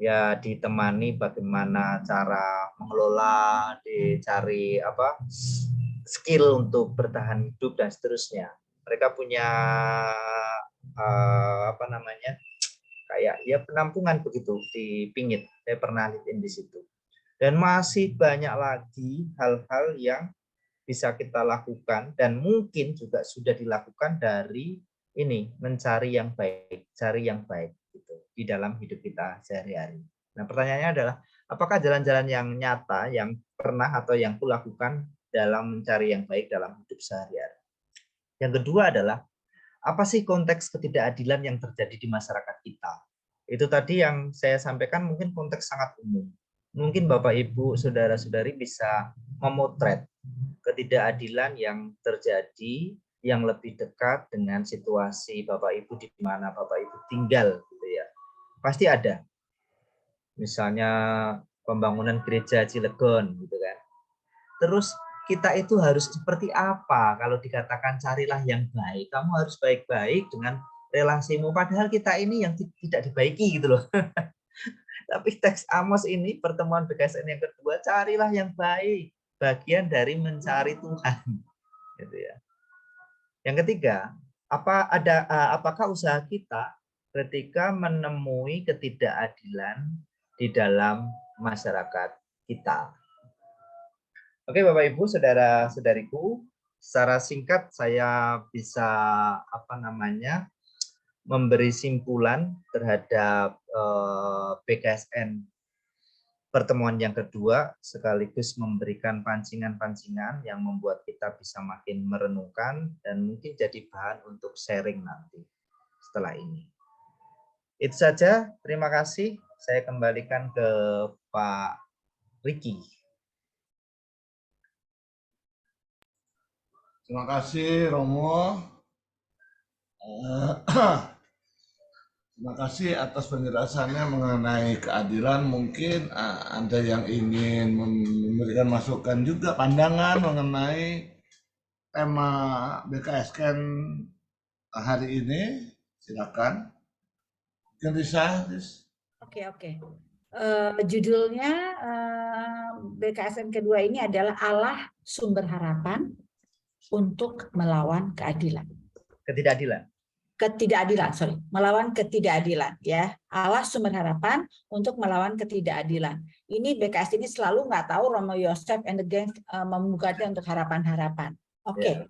Ya ditemani bagaimana cara mengelola, dicari skill untuk bertahan hidup dan seterusnya. Mereka punya kayak ya penampungan begitu di Pingit. Saya pernah lihat di situ. Dan masih banyak lagi hal-hal yang bisa kita lakukan dan mungkin juga sudah dilakukan dari ini mencari yang baik, cari yang baik gitu di dalam hidup kita sehari-hari. Nah, pertanyaannya adalah apakah jalan-jalan yang nyata yang pernah atau yang kulakukan dalam mencari yang baik dalam hidup sehari-hari. Yang kedua adalah apa sih konteks ketidakadilan yang terjadi di masyarakat kita? Itu tadi yang saya sampaikan mungkin konteks sangat umum. Mungkin Bapak Ibu, saudara-saudari bisa memotret ketidakadilan yang terjadi yang lebih dekat dengan situasi Bapak Ibu di mana Bapak Ibu tinggal gitu ya. Pasti ada. Misalnya pembangunan gereja Cilegon gitu kan. Terus kita itu harus seperti apa kalau dikatakan carilah yang baik. Kamu harus baik-baik dengan relasimu. Padahal kita ini yang tidak dibaiki gitu loh. Tapi teks Amos ini pertemuan BKSN yang kedua, carilah yang baik. Bagian dari mencari Tuhan. Gitu ya. Yang ketiga, apakah usaha kita ketika menemui ketidakadilan di dalam masyarakat kita? Oke, Bapak Ibu, saudara-saudariku, secara singkat saya bisa memberi simpulan terhadap BKSN pertemuan yang kedua, sekaligus memberikan pancingan-pancingan yang membuat kita bisa makin merenungkan dan mungkin jadi bahan untuk sharing nanti setelah ini. Itu saja, terima kasih. Saya kembalikan ke Pak Riki. Terima kasih Romo. Terima kasih atas penjelasannya mengenai keadilan. Mungkin ada yang ingin memberikan masukan juga, pandangan mengenai tema BKSN hari ini. Silakan. Mungkin Risa. Oke. Judulnya BKSN kedua ini adalah Allah Sumber Harapan untuk melawan keadilan. Melawan ketidakadilan ya. Allah Sumber Harapan untuk melawan ketidakadilan. Ini BKS ini selalu nggak tahu Romo Yosef and the gang membuatnya untuk harapan-harapan. Oke.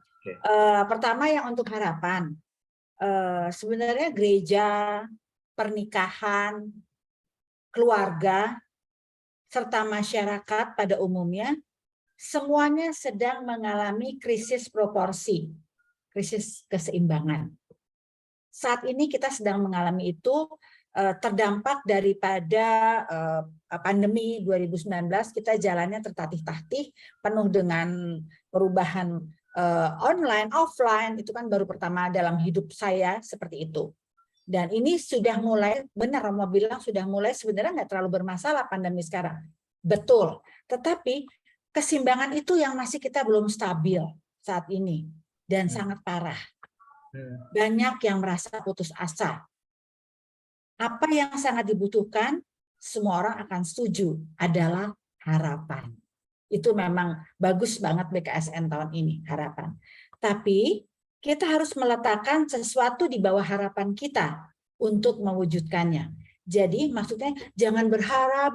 Pertama yang untuk harapan, sebenarnya gereja, pernikahan, keluarga, serta masyarakat pada umumnya semuanya sedang mengalami krisis proporsi, krisis keseimbangan. Saat ini kita sedang mengalami itu terdampak daripada pandemi 2019, kita jalannya tertatih-tatih, penuh dengan perubahan online, offline, itu kan baru pertama dalam hidup saya seperti itu. Dan ini sudah mulai, benar Romo bilang sudah mulai sebenarnya nggak terlalu bermasalah pandemi sekarang. Betul, tetapi keseimbangan itu yang masih kita belum stabil saat ini dan sangat parah. Banyak yang merasa putus asa. Apa yang sangat dibutuhkan, semua orang akan setuju, adalah harapan. Itu memang bagus banget BKSN tahun ini, harapan. Tapi kita harus meletakkan sesuatu di bawah harapan kita untuk mewujudkannya. Jadi maksudnya jangan berharap,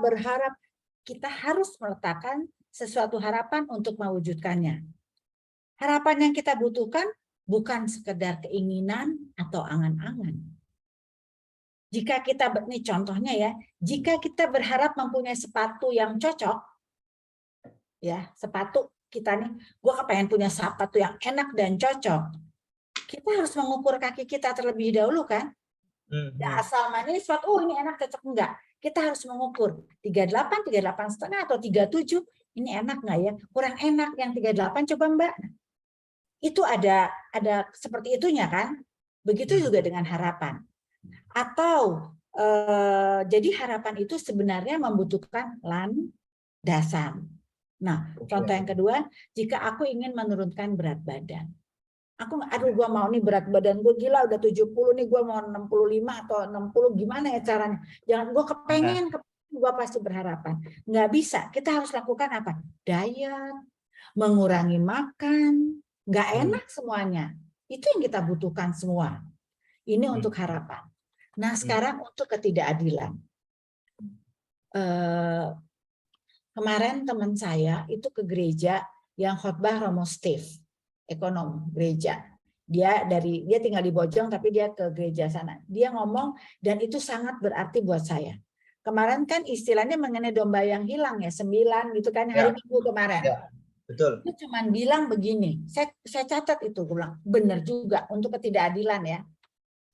kita harus meletakkan sesuatu harapan untuk mewujudkannya. Harapan yang kita butuhkan bukan sekedar keinginan atau angan-angan. Jika kita, ini contohnya ya, jika kita berharap mempunyai sepatu yang cocok, ya sepatu kita nih, gue kepengen punya sepatu yang enak dan cocok, kita harus mengukur kaki kita terlebih dahulu kan? Ya, asal ini sepatu, ini enak cocok enggak? Kita harus mengukur 38, 38,5 atau 37, ini enak nggak ya? Kurang enak yang 38 coba Mbak. Itu ada seperti itunya kan? Begitu juga dengan harapan. Atau jadi harapan itu sebenarnya membutuhkan landasan. Nah, contoh yang kedua, jika aku ingin menurunkan berat badan. Gue mau nih berat badan gue gila udah 70 nih, gue mau 65 atau 60, gimana ya caranya? Jangan gue kepengen gue pasti berharapan. Nggak bisa, kita harus lakukan apa? Diet, mengurangi makan, nggak enak semuanya. Itu yang kita butuhkan semua. Ini untuk harapan. Nah sekarang untuk ketidakadilan. Kemarin teman saya itu ke gereja yang khotbah Romo Steve, ekonom gereja. Dia tinggal di Bojong tapi dia ke gereja sana. Dia ngomong dan itu sangat berarti buat saya. Kemarin kan istilahnya mengenai domba yang hilang ya, 9 gitu kan hari Minggu kemarin. Ya, betul. Dia cuma bilang begini, saya catat itu, gue bilang benar juga untuk ketidakadilan ya.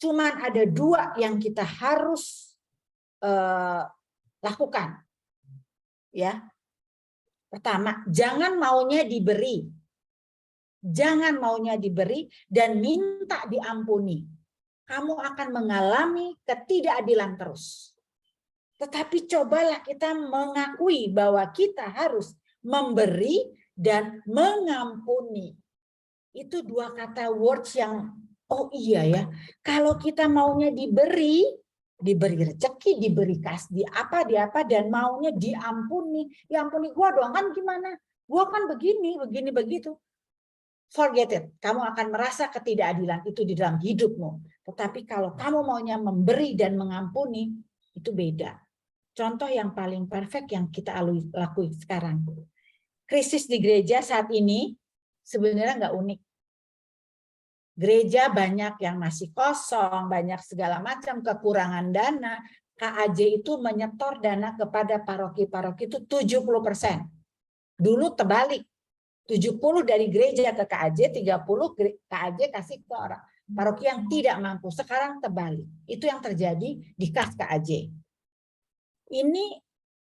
Cuman ada 2 yang kita harus lakukan. Ya. Pertama, jangan maunya diberi. Jangan maunya diberi dan minta diampuni. Kamu akan mengalami ketidakadilan terus. Tetapi cobalah kita mengakui bahwa kita harus memberi dan mengampuni. Itu 2 kata words yang, oh iya ya, kalau kita maunya diberi rezeki, diberi kasih, di apa, dan maunya diampuni. Ya ampuni gue doang kan gimana? Gue kan begini, begitu. forget it. Kamu akan merasa ketidakadilan itu di dalam hidupmu. Tetapi kalau kamu maunya memberi dan mengampuni, itu beda. Contoh yang paling perfect yang kita lakuin sekarang. Krisis di gereja saat ini sebenarnya nggak unik. Gereja banyak yang masih kosong, banyak segala macam kekurangan dana. KAJ itu menyetor dana kepada paroki-paroki itu 70%. Dulu terbalik. 70 dari gereja ke KAJ, 30 KAJ kasih ke orang paroki yang tidak mampu. Sekarang terbalik. Itu yang terjadi di kas KAJ. Ini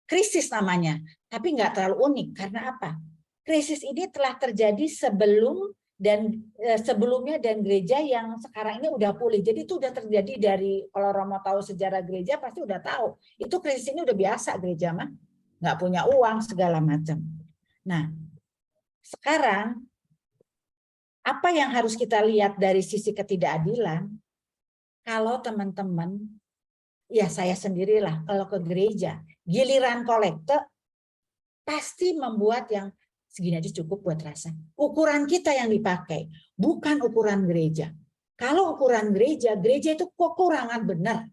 krisis namanya, tapi nggak terlalu unik. Karena apa? Krisis ini telah terjadi sebelumnya dan gereja yang sekarang ini udah pulih. Jadi itu udah terjadi dari, kalau Romo tahu sejarah gereja pasti udah tahu. Itu krisis ini udah biasa gereja mah. Nggak punya uang segala macam. Nah, sekarang, apa yang harus kita lihat dari sisi ketidakadilan? Kalau teman-teman, ya saya sendirilah, kalau ke gereja, giliran kolekte, pasti membuat yang segini aja cukup buat rasa. Ukuran kita yang dipakai, bukan ukuran gereja. Kalau ukuran gereja, gereja itu kekurangan benar.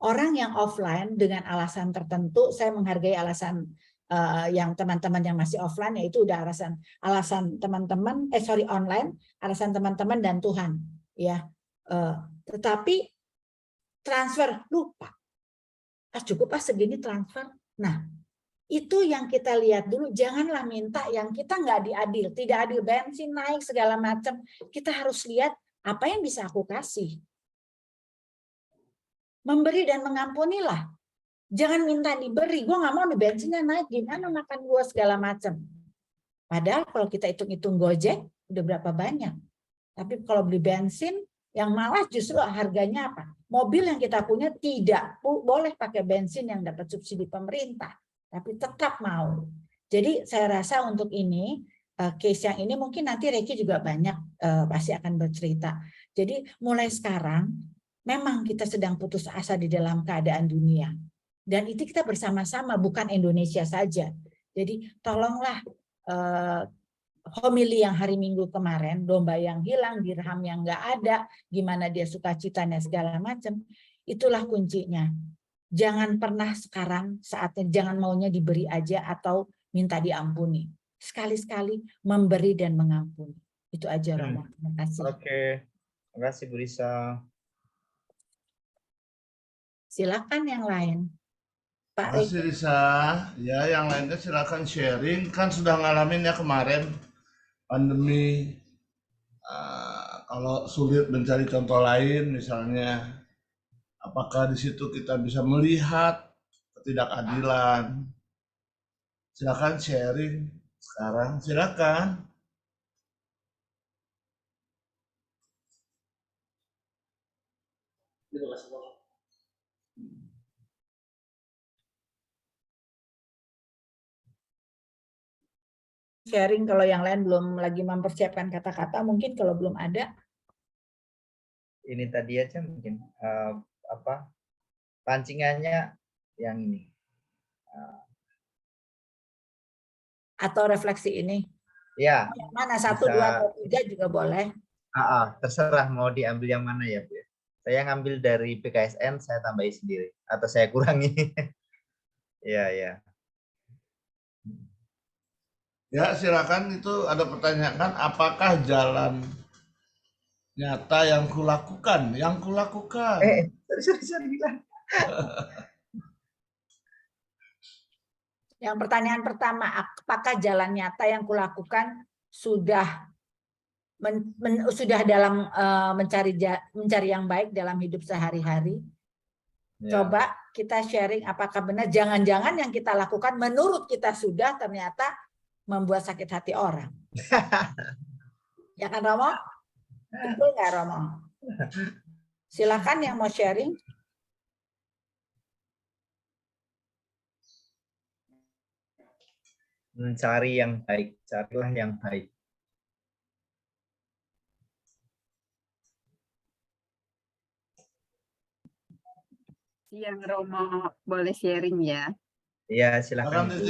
Orang yang offline dengan alasan tertentu, saya menghargai alasan yang teman-teman yang masih offline, yaitu udah alasan teman-teman online, alasan teman-teman dan Tuhan, ya. Tetapi transfer lupa, cukup segini transfer. Nah, itu yang kita lihat dulu. Janganlah minta yang kita nggak diadil, tidak adil, bensin naik segala macam. Kita harus lihat apa yang bisa aku kasih. Memberi dan mengampunilah. Jangan minta diberi, gue nggak mau nih bensinnya naik, gimana makan gue segala macam. Padahal kalau kita hitung-hitung Gojek, udah berapa banyak. Tapi kalau beli bensin, yang malah justru harganya apa? Mobil yang kita punya tidak boleh pakai bensin yang dapat subsidi pemerintah, tapi tetap mau. Jadi saya rasa untuk ini, case yang ini mungkin nanti Reiki juga banyak pasti akan bercerita. Jadi mulai sekarang, memang kita sedang putus asa di dalam keadaan dunia. Dan itu kita bersama-sama, bukan Indonesia saja. Jadi tolonglah homili yang hari Minggu kemarin, domba yang hilang, dirham yang nggak ada, gimana dia sukacitanya segala macam, itulah kuncinya. Jangan pernah sekarang saatnya, jangan maunya diberi aja atau minta diampuni. Sekali-sekali memberi dan mengampuni. Itu aja Romo. Terima kasih. Oke, terima kasih Bu Risa. Silakan yang lain. Pak Terima kasih Risa. Ya, yang lainnya silakan sharing. Kan sudah ngalamin ya kemarin pandemi. Kalau sulit mencari contoh lain, misalnya, apakah di situ kita bisa melihat ketidakadilan? Silakan sharing sekarang. Silakan. Sharing kalau yang lain belum lagi mempersiapkan kata-kata, mungkin kalau belum ada. Ini tadi aja mungkin pancingannya yang ini. Atau refleksi ini. Ya. Mana 1, 2, atau 3 juga boleh. Terserah mau diambil yang mana ya Bu. Saya ngambil dari PKSN, saya tambahi sendiri atau saya kurangi. Ya. Ya, silakan. Itu ada pertanyaan, apakah jalan nyata yang kulakukan? Sorry. Yang pertanyaan pertama, apakah jalan nyata yang kulakukan sudah dalam mencari yang baik dalam hidup sehari-hari? Ya. Coba kita sharing apakah benar, jangan-jangan yang kita lakukan menurut kita sudah ternyata membuat sakit hati orang. Ya kan Romo? Betul nggak Romo? Silakan yang mau sharing. Mencari yang baik, carilah yang baik. Yang Romo boleh sharing ya? Ya, silakan Bu.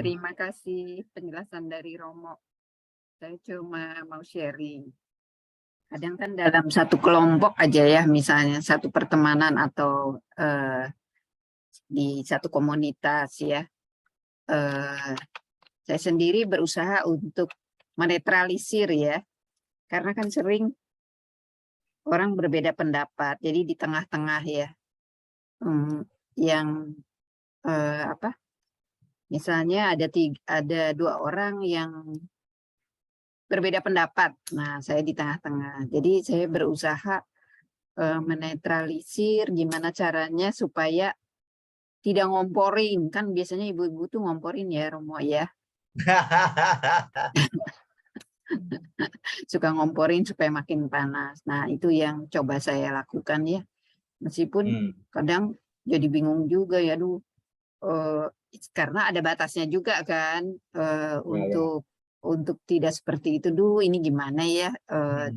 Terima kasih penjelasan dari Romo. Saya cuma mau sharing. Kadang kan dalam satu kelompok aja ya, misalnya satu pertemanan atau di satu komunitas ya. Saya sendiri berusaha untuk menetralisir ya, karena kan sering orang berbeda pendapat. Jadi di tengah-tengah ya, yang apa? Misalnya ada 2 orang yang berbeda pendapat. Nah, saya di tengah-tengah. Jadi saya berusaha menetralisir gimana caranya supaya tidak ngomporin. Kan biasanya ibu-ibu tuh ngomporin ya, Romo ya. Suka ngomporin supaya makin panas. Nah, itu yang coba saya lakukan ya. Meskipun kadang jadi bingung juga ya, karena ada batasnya juga kan, untuk tidak seperti itu dulu. Ini gimana ya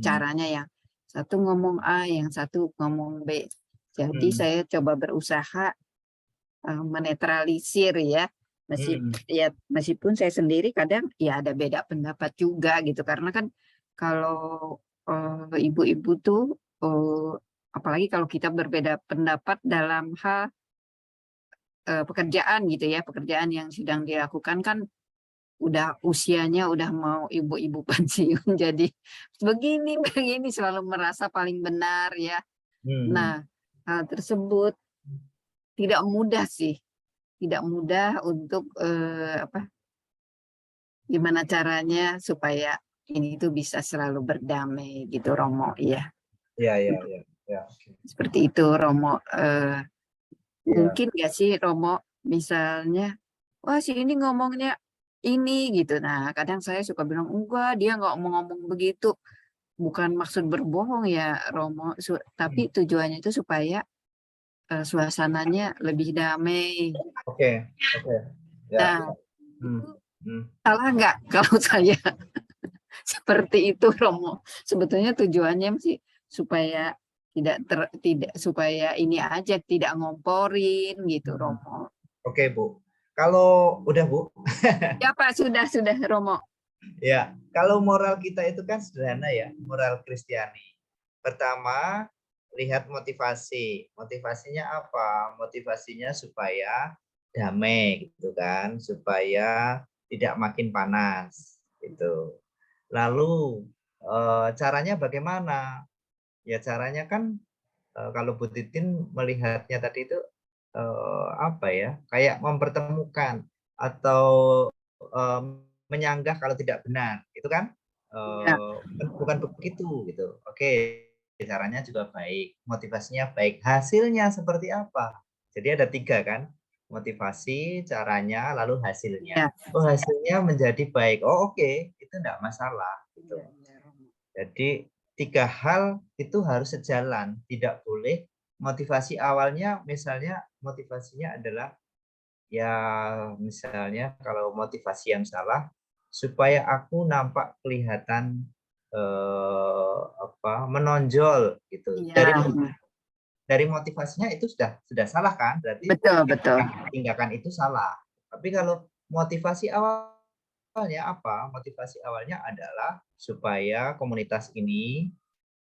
caranya, yang satu ngomong A, yang satu ngomong B. Jadi saya coba berusaha menetralisir ya. Meskipun saya sendiri kadang ya ada beda pendapat juga gitu, karena kan kalau ibu-ibu tuh apalagi kalau kita berbeda pendapat dalam hal pekerjaan gitu ya, pekerjaan yang sedang dilakukan kan udah usianya udah mau ibu-ibu pensiun, jadi begini selalu merasa paling benar ya. Nah, hal tersebut tidak mudah sih, tidak mudah untuk gimana caranya supaya ini tuh bisa selalu berdamai gitu, Romo ya. Ya. Seperti itu, Romo. Mungkin nggak sih, Romo, misalnya, wah si ini ngomongnya ini gitu. Nah, kadang saya suka bilang, enggak, dia nggak mau ngomong begitu. Bukan maksud berbohong ya, Romo, tapi tujuannya itu supaya suasananya lebih damai. Oke. Ya. Nah, salah nggak kalau saya seperti itu, Romo? Sebetulnya tujuannya sih supaya tidak supaya ini aja, tidak ngomporin gitu, Romo. Oke, Bu. Kalau udah, Bu. Ya Pak, sudah Romo. Ya, kalau moral kita itu kan sederhana ya, moral Kristiani. Pertama, lihat motivasi. Motivasinya apa? Motivasinya supaya damai gitu kan, supaya tidak makin panas gitu. Lalu caranya bagaimana? Ya caranya kan kalau Bu Titin melihatnya tadi itu apa ya? Kayak mempertemukan atau menyanggah kalau tidak benar, itu kan bukan begitu gitu. Oke, caranya juga baik, motivasinya baik, hasilnya seperti apa? Jadi ada 3 kan, motivasi, caranya, lalu hasilnya. Oh hasilnya menjadi baik, oh oke, itu enggak masalah gitu. Jadi 3 hal itu harus sejalan, tidak boleh motivasi awalnya, misalnya motivasinya adalah ya misalnya kalau motivasi yang salah supaya aku nampak kelihatan menonjol gitu. Dari motivasinya itu sudah salah kan? Berarti Betul. tindakan itu salah. Tapi kalau motivasi awalnya apa? Motivasi awalnya adalah supaya komunitas ini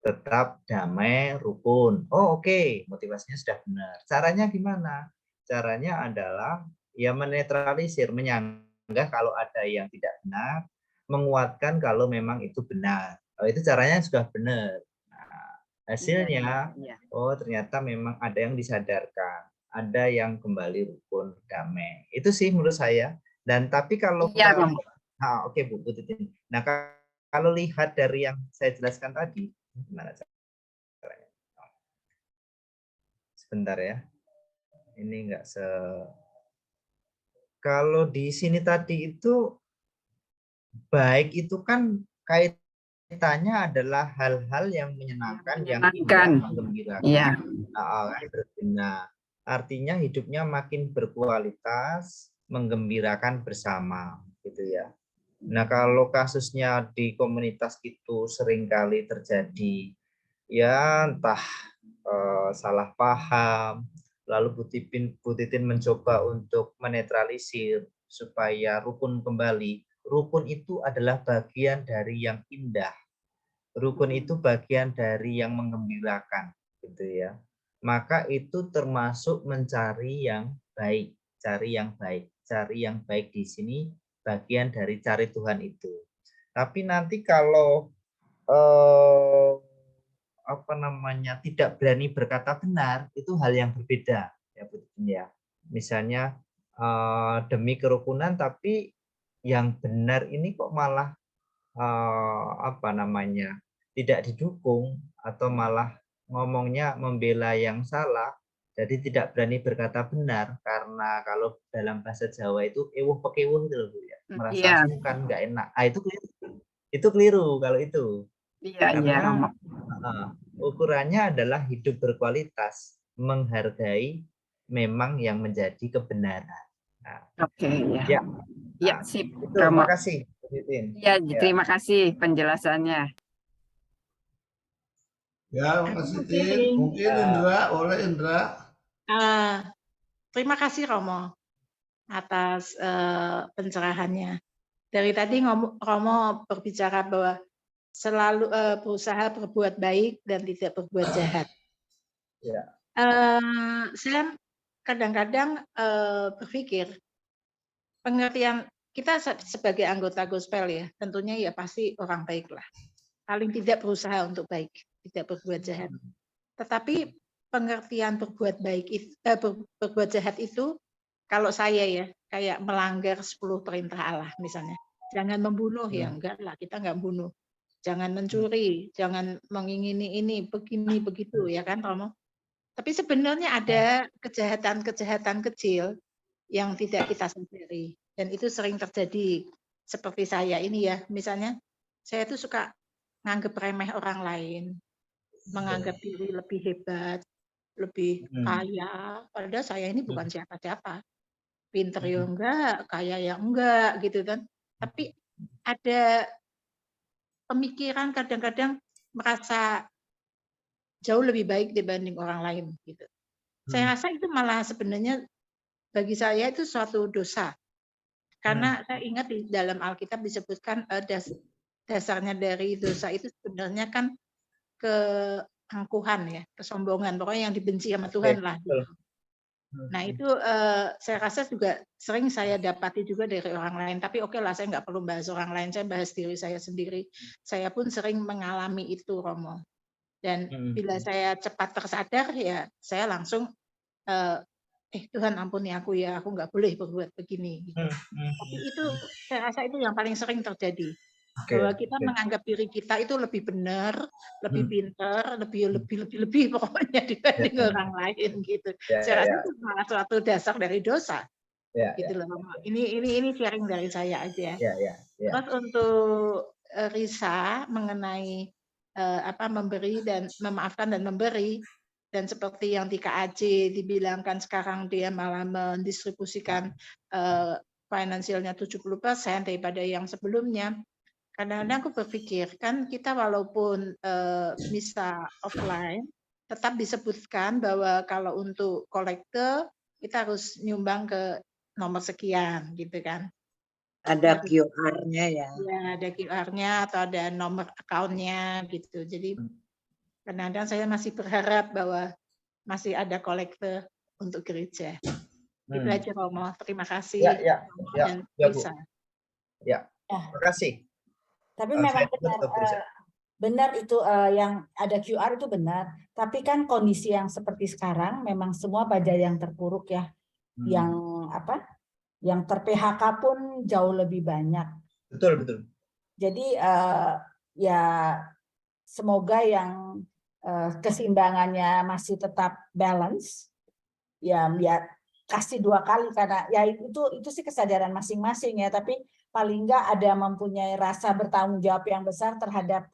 tetap damai, rukun. Oh oke, motivasinya sudah benar. Caranya gimana? Caranya adalah ya menetralisir, menyanggah kalau ada yang tidak benar, menguatkan kalau memang itu benar. Oh, itu caranya sudah benar. Nah, hasilnya, oh ternyata memang ada yang disadarkan, ada yang kembali rukun, damai. Itu sih menurut saya. Dan tapi kalau oke Bu Titin. Nah kalau lihat dari yang saya jelaskan tadi, gimana caranya? Sebentar ya. Ini enggak kalau di sini tadi itu baik itu kan kaitannya adalah hal-hal yang menyenangkan, yang menggembirakan. Iya. Nah, artinya hidupnya makin berkualitas, menggembirakan bersama, gitu ya. Nah, kalau kasusnya di komunitas itu seringkali terjadi ya entah salah paham, lalu Bu Titin mencoba untuk menetralisir supaya rukun kembali. rukun itu adalah bagian dari yang indah. Rukun itu bagian dari yang menggembirakan, gitu ya. Maka itu termasuk mencari yang baik, cari yang baik. Cari yang baik di sini bagian dari cari Tuhan itu. Tapi nanti kalau tidak berani berkata benar, itu hal yang berbeda, ya Bu Titin ya. Misalnya demi kerukunan, tapi yang benar ini kok malah tidak didukung, atau malah ngomongnya membela yang salah, jadi tidak berani berkata benar, karena kalau dalam bahasa Jawa itu ewuh pekewuh gitu loh Bu ya, merasa sungkan, nggak enak. Itu keliru kalau itu. Iya, Karena Romo. ukurannya adalah hidup berkualitas, menghargai memang yang menjadi kebenaran. Nah, Oke, ya. ya. Ya, Nah, sip, itu, Romo. makasih. Ya, terima kasih penjelasannya. Ya, makasih Tin. Mungkin Indra, boleh Indra. Terima kasih Romo atas pencerahannya. Dari tadi Romo berbicara bahwa selalu berusaha berbuat baik dan tidak berbuat jahat. Ya. Saya kadang-kadang berpikir pengertian kita sebagai anggota gospel ya, tentunya ya pasti orang baik lah. Paling tidak berusaha untuk baik, tidak berbuat jahat. Tetapi pengertian berbuat jahat itu, kalau saya ya kayak melanggar 10 perintah Allah misalnya. Jangan membunuh, ya enggak lah, kita enggak bunuh. Jangan mencuri, jangan mengingini ini, begini begitu ya kan Romo. Tapi sebenarnya ada kejahatan-kejahatan kecil yang tidak kita sadari, dan itu sering terjadi. Seperti saya ini ya, misalnya saya tuh suka nganggep remeh orang lain, menganggap diri lebih hebat, lebih kaya, padahal saya ini bukan siapa-siapa. Pinter ya enggak, kaya ya enggak gitu kan. Tapi ada pemikiran kadang-kadang merasa jauh lebih baik dibanding orang lain gitu. Saya rasa itu malah sebenarnya bagi saya itu suatu dosa. Karena saya ingat di dalam Alkitab disebutkan dasarnya dari dosa itu sebenarnya kan keangkuhan ya, kesombongan, pokoknya yang dibenci sama Tuhan lah. Gitu. Nah itu saya rasa juga sering saya dapati juga dari orang lain. Tapi oke lah, saya nggak perlu bahas orang lain, saya bahas diri saya sendiri. Saya pun sering mengalami itu, Romo. Dan bila saya cepat tersadar, ya saya langsung Tuhan ampuni aku ya, aku nggak boleh berbuat begini. Gitu. Tapi itu saya rasa itu yang paling sering terjadi. Bahwa kita menganggap diri kita itu lebih benar, lebih pintar, lebih pokoknya dibanding orang lain gitu. Saya rasa itu malah suatu dasar dari dosa. Gitu loh. Ini sharing dari saya aja. Terus untuk Risa mengenai memberi dan memaafkan dan memberi, dan seperti yang di KAJ dibilangkan sekarang dia malah mendistribusikan finansialnya 70% daripada yang sebelumnya. Kadang-kadang aku berpikir, kan kita walaupun misa offline, tetap disebutkan bahwa kalau untuk kolektor, kita harus nyumbang ke nomor sekian, gitu kan. Ada QR-nya ya. Ya, ada QR-nya atau ada nomor account-nya, gitu. Jadi kadang-kadang saya masih berharap bahwa masih ada kolektor untuk gereja. Itu aja Romo, terima kasih. Dan bisa. Ya, terima kasih. Tapi memang benar itu yang ada QR itu benar. Tapi kan kondisi yang seperti sekarang memang semua pada yang terpuruk ya, yang ter-PHK pun jauh lebih banyak. Betul. Jadi ya semoga yang keseimbangannya masih tetap balance. Ya kasih 2 kali, karena ya itu sih kesadaran masing-masing ya, tapi paling enggak ada mempunyai rasa bertanggung jawab yang besar terhadap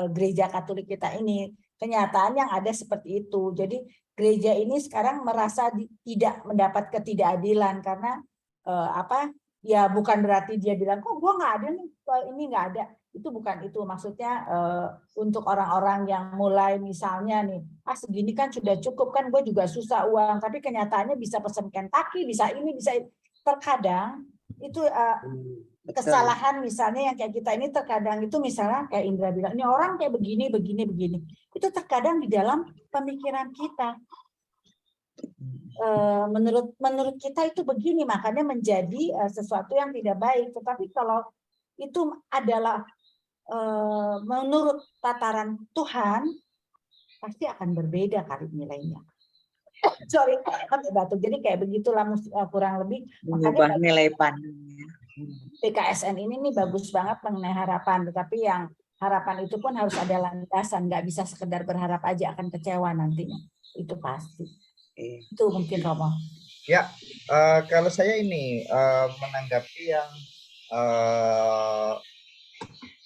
gereja Katolik kita ini. Kenyataan yang ada seperti itu. Jadi gereja ini sekarang merasa tidak mendapat ketidakadilan karena ya bukan berarti dia bilang kok gua nggak ada nih, ini nggak ada. Itu bukan itu, maksudnya untuk orang-orang yang mulai misalnya nih, segini kan sudah cukup kan, gue juga susah uang, tapi kenyataannya bisa pesen Kentucky, bisa ini, bisa itu. Terkadang itu kesalahan misalnya yang kayak kita ini terkadang itu misalnya kayak Indra bilang, ini orang kayak begini, begini, begini. Itu terkadang di dalam pemikiran kita. Menurut kita itu begini, makanya menjadi sesuatu yang tidak baik. Tetapi kalau itu adalah menurut tataran Tuhan, pasti akan berbeda kali nilainya. Sorry, batuk. Jadi kayak begitulah kurang lebih. Mengubah Makanya nilai pandangnya. PKSN ini nih bagus banget mengenai harapan, tetapi yang harapan itu pun harus ada landasan, nggak bisa sekedar berharap aja akan kecewa nantinya. Itu pasti. Itu mungkin Romo. Ya, kalau saya ini menanggapi yang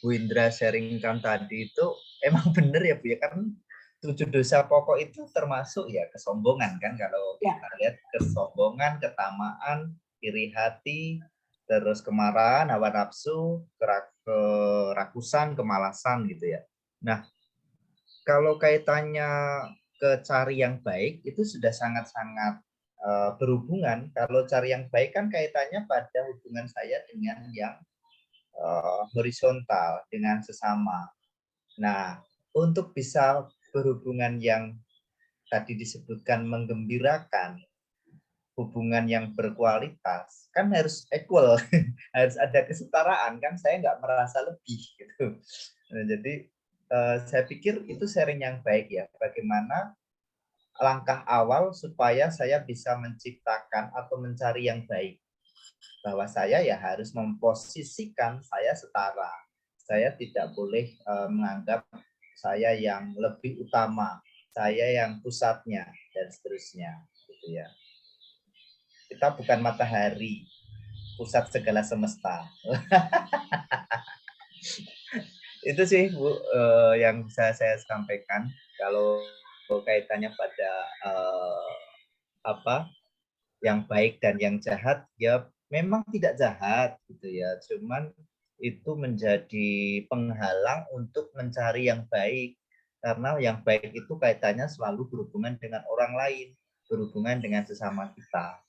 Bu Indra sharingkan tadi itu emang benar ya Bu ya, kan 7 dosa pokok itu termasuk ya kesombongan kan, kalau kita lihat kesombongan, ketamaan, iri hati, terus kemarahan, hawa nafsu, kerakusan, kemalasan gitu ya. Nah, kalau kaitannya ke cari yang baik itu sudah sangat-sangat berhubungan. Kalau cari yang baik kan kaitannya pada hubungan saya dengan yang horizontal, dengan sesama. Nah, untuk bisa berhubungan yang tadi disebutkan menggembirakan, hubungan yang berkualitas, kan harus equal, harus ada kesetaraan kan, saya nggak merasa lebih gitu. Nah, jadi saya pikir itu sharing yang baik ya, bagaimana langkah awal supaya saya bisa menciptakan atau mencari yang baik, bahwa saya ya harus memposisikan saya setara, saya tidak boleh menganggap saya yang lebih utama, saya yang pusatnya, dan seterusnya gitu ya. Kita bukan matahari, pusat segala semesta. Itu sih Bu yang bisa saya sampaikan kalau kaitannya pada yang baik dan yang jahat, ya memang tidak jahat gitu ya, cuman itu menjadi penghalang untuk mencari yang baik, karena yang baik itu kaitannya selalu berhubungan dengan orang lain, berhubungan dengan sesama kita.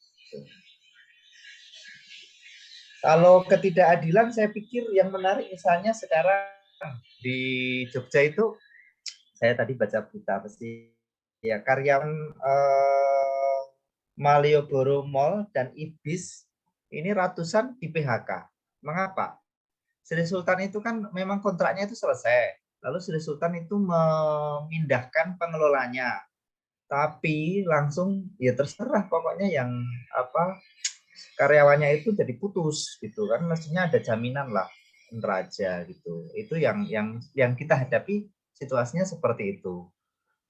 Kalau ketidakadilan, saya pikir yang menarik misalnya sekarang di Jogja itu, saya tadi baca berita pasti ya, karyawan Malioboro Mall dan Ibis ini ratusan di PHK. Mengapa? Sri Sultan itu kan memang kontraknya itu selesai. Lalu Sri Sultan itu memindahkan pengelolanya. Tapi langsung ya terserah pokoknya yang karyawannya itu jadi putus gitu kan, mestinya ada jaminan lah neraja gitu. Itu yang kita hadapi, situasinya seperti itu.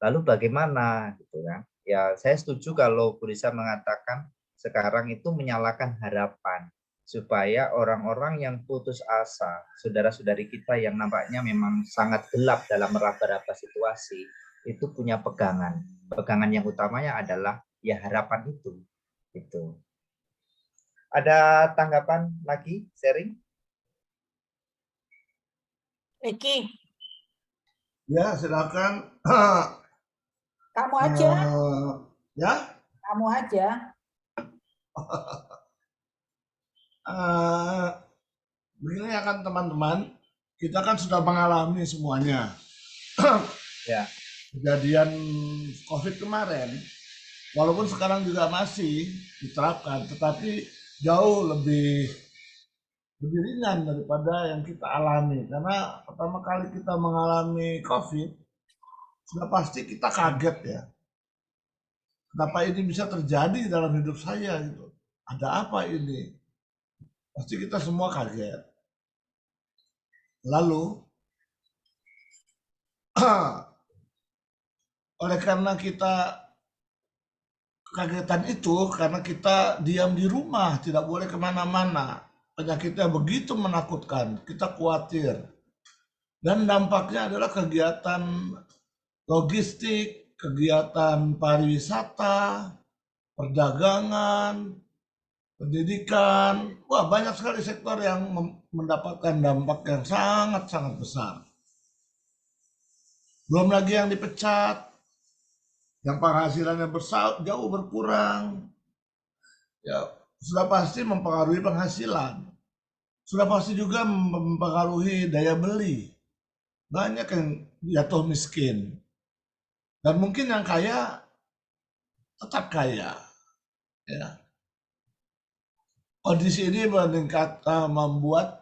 Lalu bagaimana gitu kan? Ya saya setuju kalau Bu Risa mengatakan sekarang itu menyalakan harapan supaya orang-orang yang putus asa, saudara-saudari kita yang nampaknya memang sangat gelap dalam meraba-raba situasi, itu punya pegangan. Pegangan yang utamanya adalah ya harapan itu. Gitu. Ada tanggapan lagi, sharing? Eki. Ya, silakan. Kamu aja. Ya. Kamu aja. Begini ya kan teman-teman, kita kan sudah mengalami semuanya. Ya. Kejadian COVID kemarin, walaupun sekarang juga masih diterapkan, tetapi jauh lebih ringan daripada yang kita alami. Karena pertama kali kita mengalami COVID, sudah pasti kita kaget ya. Kenapa ini bisa terjadi dalam hidup saya gitu? Ada apa ini? Pasti kita semua kaget. Lalu, oleh karena kita kagetan itu, karena kita diam di rumah, tidak boleh kemana-mana. Penyakitnya begitu menakutkan, kita khawatir. Dan dampaknya adalah kegiatan logistik, kegiatan pariwisata, perdagangan, pendidikan. Wah, banyak sekali sektor yang mendapatkan dampak yang sangat-sangat besar. Belum lagi yang dipecat, yang penghasilannya jauh berkurang. Ya, sudah pasti mempengaruhi penghasilan. sudah pasti juga mempengaruhi daya beli. Banyak yang jatuh miskin. Dan mungkin yang kaya tetap kaya. Ya. Kondisi ini membuat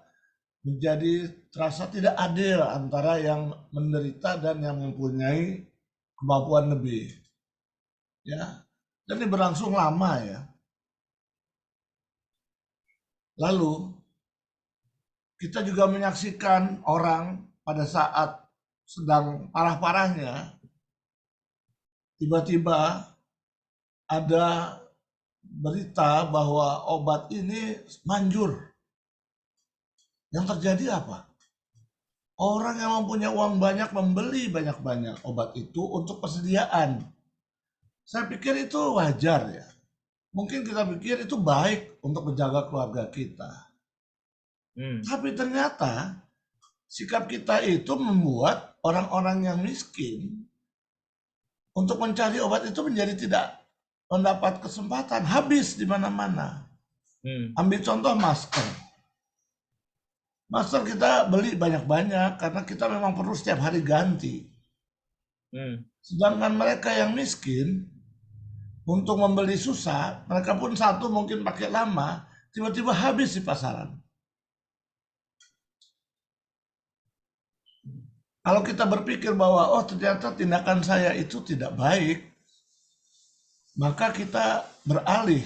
menjadi terasa tidak adil antara yang menderita dan yang mempunyai kemampuan lebih. Ya. Dan ini berlangsung lama ya. Lalu kita juga menyaksikan orang pada saat sedang parah-parahnya, tiba-tiba ada berita bahwa obat ini manjur. Yang terjadi apa? Orang yang mempunyai uang banyak membeli banyak-banyak obat itu untuk persediaan. Saya pikir itu wajar ya. Mungkin kita pikir itu baik untuk menjaga keluarga kita. Tapi ternyata sikap kita itu membuat orang-orang yang miskin untuk mencari obat itu menjadi tidak mendapat kesempatan, habis di mana-mana. Ambil contoh masker. Masker kita beli banyak-banyak karena kita memang perlu setiap hari ganti. Sedangkan mereka yang miskin untuk membeli susah, mereka pun satu mungkin pakai lama, tiba-tiba habis di pasaran. Kalau kita berpikir bahwa oh ternyata tindakan saya itu tidak baik, maka kita beralih.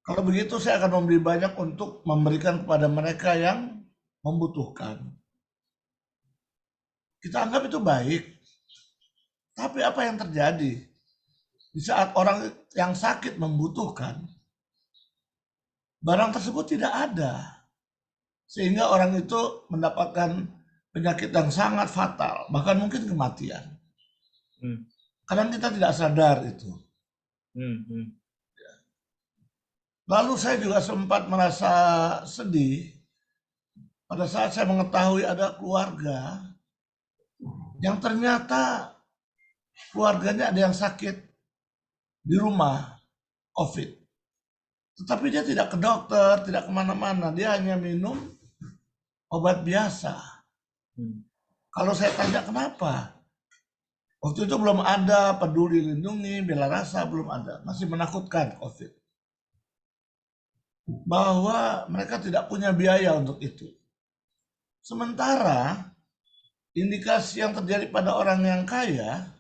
Kalau begitu saya akan membeli banyak untuk memberikan kepada mereka yang membutuhkan. Kita anggap itu baik. Tapi apa yang terjadi? Di saat orang yang sakit membutuhkan, barang tersebut tidak ada. Sehingga orang itu mendapatkan penyakit yang sangat fatal, bahkan mungkin kematian. Kadang kita tidak sadar itu. Lalu saya juga sempat merasa sedih pada saat saya mengetahui ada keluarga yang ternyata keluarganya ada yang sakit di rumah COVID. Tetapi dia tidak ke dokter, tidak kemana-mana, dia hanya minum obat biasa. Kalau saya tanya kenapa? Waktu itu belum ada Peduli Lindungi, Bela Rasa, belum ada. Masih menakutkan COVID. Bahwa mereka tidak punya biaya untuk itu. Sementara indikasi yang terjadi pada orang yang kaya,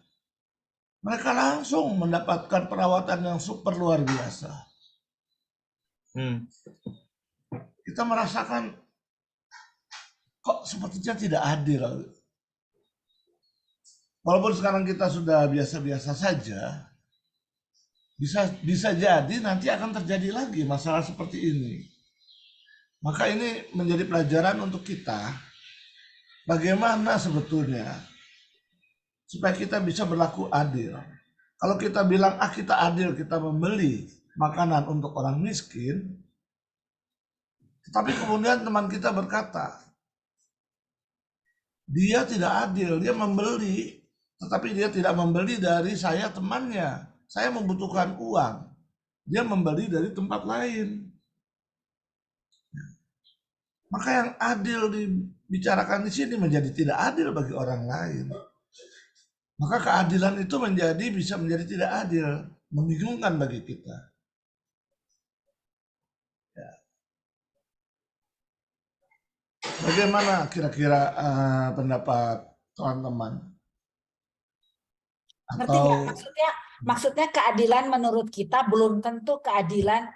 mereka langsung mendapatkan perawatan yang super luar biasa. Kita merasakan kok sepertinya tidak adil. Walaupun sekarang kita sudah biasa-biasa saja, bisa jadi nanti akan terjadi lagi masalah seperti ini. Maka ini menjadi pelajaran untuk kita, bagaimana sebetulnya supaya kita bisa berlaku adil. Kalau kita bilang, kita adil, kita membeli makanan untuk orang miskin, tetapi kemudian teman kita berkata, dia tidak adil, dia membeli, tetapi dia tidak membeli dari saya temannya. Saya membutuhkan uang, dia membeli dari tempat lain. Maka yang adil dibicarakan di sini menjadi tidak adil bagi orang lain. Maka keadilan itu bisa menjadi tidak adil, membingungkan bagi kita. Ya. Bagaimana kira-kira pendapat teman-teman? Ngerti nggak? Maksudnya keadilan menurut kita belum tentu keadilan.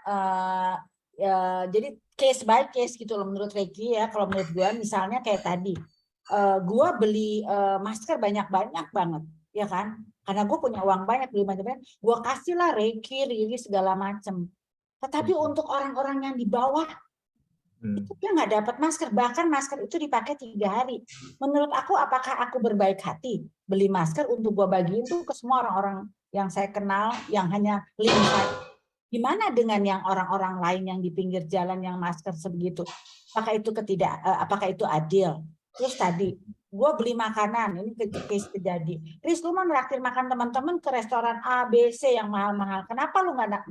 Jadi case by case gitu loh menurut Regi ya. Kalau menurut gue misalnya kayak tadi, gue beli masker banyak-banyak banget, ya kan? Karena gue punya uang banyak beli banyak-banyak, gue kasih lah Regi segala macem. Tetapi untuk orang-orang yang di bawah itu dia nggak dapat masker, bahkan masker itu dipakai 3 hari. Menurut aku, apakah aku berbaik hati beli masker untuk gue bagiin tuh ke semua orang-orang yang saya kenal yang hanya link saya? Gimana dengan yang orang-orang lain yang di pinggir jalan yang masker sebegitu? Apakah itu adil? Terus tadi gue beli makanan, ini case terjadi. Terus lu mau nraktir makan teman-teman ke restoran A, B, C yang mahal-mahal. Kenapa lu nggak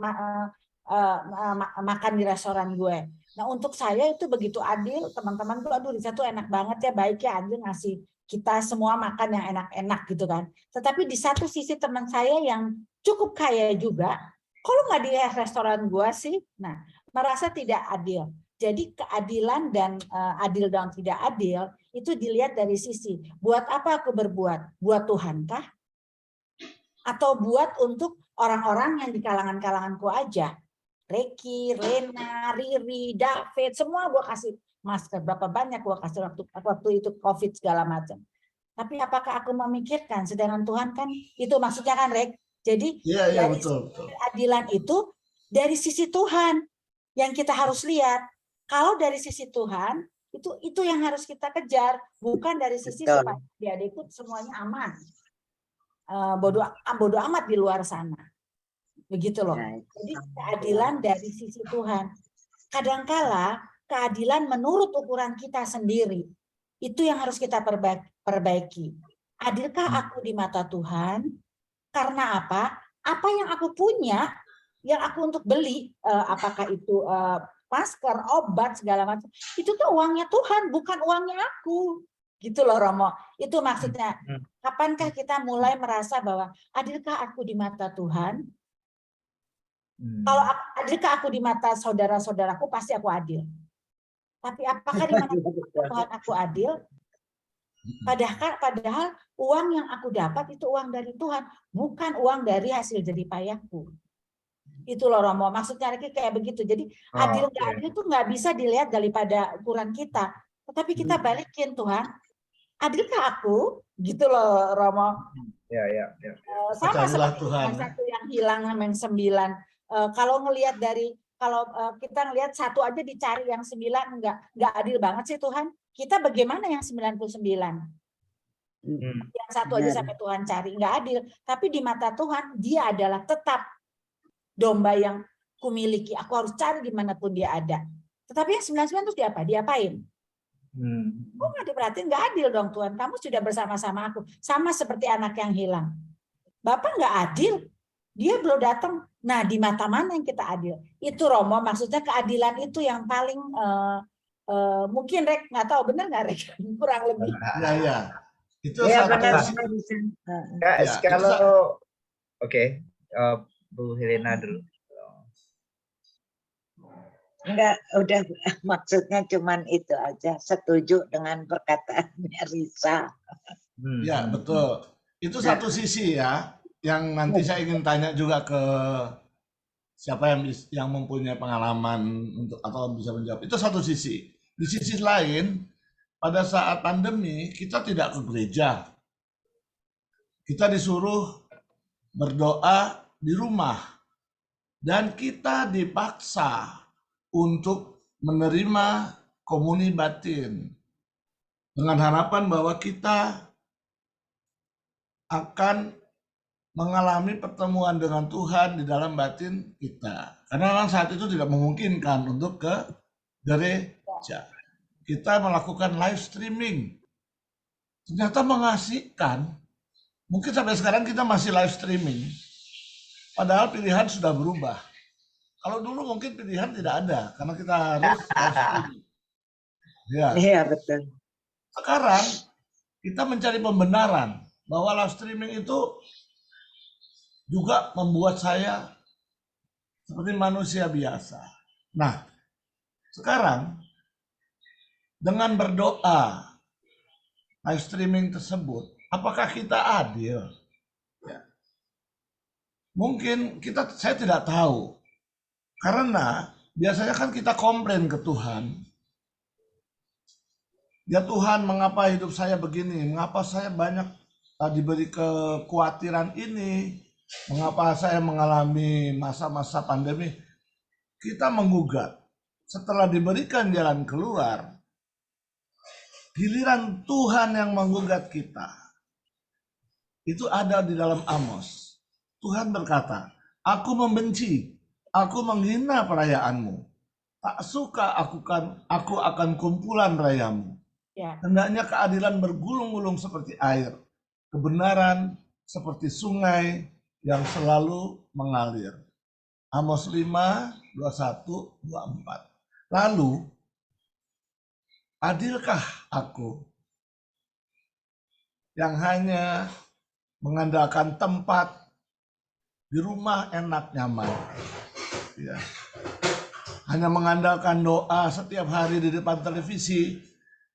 makan di restoran gue. Nah untuk saya itu begitu adil, teman-teman tuh aduh Risa tuh enak banget ya, baik ya adil ngasih kita semua makan yang enak-enak gitu kan. Tetapi di satu sisi teman saya yang cukup kaya juga, kalau nggak di restoran gue sih, nah merasa tidak adil. Jadi keadilan dan adil dan tidak adil itu dilihat dari sisi, buat apa aku berbuat? Buat Tuhan kah? Atau buat untuk orang-orang yang di kalangan-kalanganku aja? Reki, Rena, Riri, David, semua gue kasih masker. Berapa banyak gue kasih waktu itu COVID segala macam. Tapi apakah aku memikirkan, sedangkan Tuhan kan, itu maksudnya kan Rek. Jadi Iya, dari betul. keadilan itu dari sisi Tuhan yang kita harus lihat. Kalau dari sisi Tuhan, itu yang harus kita kejar. Bukan dari sisi Betul. supaya adik-adikku semuanya aman. Bodoh amat di luar sana. Begitu loh. Nah, Jadi keadilan dari sisi Tuhan. Kadangkala keadilan menurut ukuran kita sendiri. Itu yang harus kita perbaiki. Adilkah aku di mata Tuhan? Karena apa? Apa yang aku punya, yang aku untuk beli, apakah itu masker, obat, segala macam, itu tuh uangnya Tuhan, bukan uangnya aku. Gitu loh Romo. Itu maksudnya. Kapankah kita mulai merasa bahwa adilkah aku di mata Tuhan? Kalau adilkah aku di mata saudara-saudaraku, pasti aku adil. Tapi apakah di mata Tuhan aku adil? Padahal uang yang aku dapat itu uang dari Tuhan, bukan uang dari hasil jerih payahku. Itu loh Romo, maksudnya kayak begitu. Jadi adil nggak adil itu nggak bisa dilihat daripada ukuran kita. Tetapi kita balikin, Tuhan, adilkah aku? Gitu loh Romo. Ya. Sama Carilah seperti Tuhan. satu yang hilang yang 9. Kalau ngelihat kita ngelihat satu aja dicari yang 9, nggak adil banget sih Tuhan. Kita bagaimana yang 99? Yang satu aja sampai Tuhan cari, nggak adil. Tapi di mata Tuhan dia adalah tetap domba yang kumiliki. Aku harus cari dimanapun dia ada. Tetapi yang 99 terus diapain? Kok nggak diperhatiin? Nggak adil dong Tuhan. Kamu sudah bersama-sama aku. Sama seperti anak yang hilang. Bapak nggak adil. Dia belum datang. Nah, di mata mana yang kita adil? Itu Romo, maksudnya keadilan itu yang paling mungkin Rek nggak tahu benar nggak Rek, kurang lebih. Iya. Itu ya, satu. benar. Kalau oke, Bu Helena dulu. Enggak, udah maksudnya cuman itu aja, setuju dengan perkataannya Risa. Ya, betul. Itu satu sisi ya, yang nanti saya ingin tanya juga ke siapa yang mempunyai pengalaman untuk atau bisa menjawab. Itu satu sisi. Di sisi lain, pada saat pandemi kita tidak ke gereja. Kita disuruh berdoa di rumah dan kita dipaksa untuk menerima komuni batin dengan harapan bahwa kita akan mengalami pertemuan dengan Tuhan di dalam batin kita. Karena memang saat itu tidak memungkinkan untuk ke gereja. Kita melakukan live streaming. Ternyata mengasihkan. Mungkin sampai sekarang kita masih live streaming. Padahal pilihan sudah berubah. Kalau dulu mungkin pilihan tidak ada. Karena kita harus live streaming. Ya. Iya, betul. Sekarang kita mencari pembenaran bahwa live streaming itu juga membuat saya seperti manusia biasa. Nah, sekarang dengan berdoa live streaming tersebut, apakah kita adil? Ya. Mungkin saya tidak tahu. Karena biasanya kan kita komplain ke Tuhan. Ya Tuhan, mengapa hidup saya begini? Mengapa saya banyak diberi kekhawatiran ini? Mengapa saya mengalami masa-masa pandemi? Kita menggugat. Setelah diberikan jalan keluar, giliran Tuhan yang menggugat kita. Itu ada di dalam Amos. Tuhan berkata, aku membenci, aku menghina perayaanmu. Tak suka aku akan kumpulan rayamu. Ya. Hendaknya keadilan bergulung-gulung seperti air. Kebenaran seperti sungai yang selalu mengalir. Amos 5, 21, 24. Lalu, adilkah aku yang hanya mengandalkan tempat di rumah enak nyaman, ya, hanya mengandalkan doa setiap hari di depan televisi,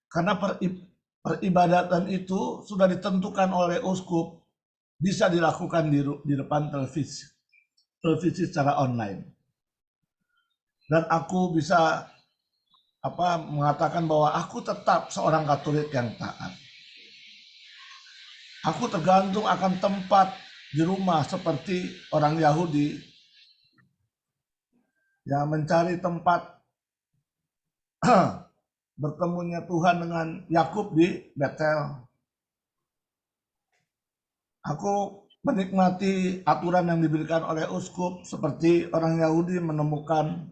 karena peribadatan itu sudah ditentukan oleh uskup, bisa dilakukan di depan televisi secara online. Dan aku bisa mengatakan bahwa aku tetap seorang Katolik yang taat. Aku tergantung akan tempat di rumah seperti orang Yahudi yang mencari tempat bertemunya Tuhan dengan Yakub di Betel. Aku menikmati aturan yang diberikan oleh uskup seperti orang Yahudi menemukan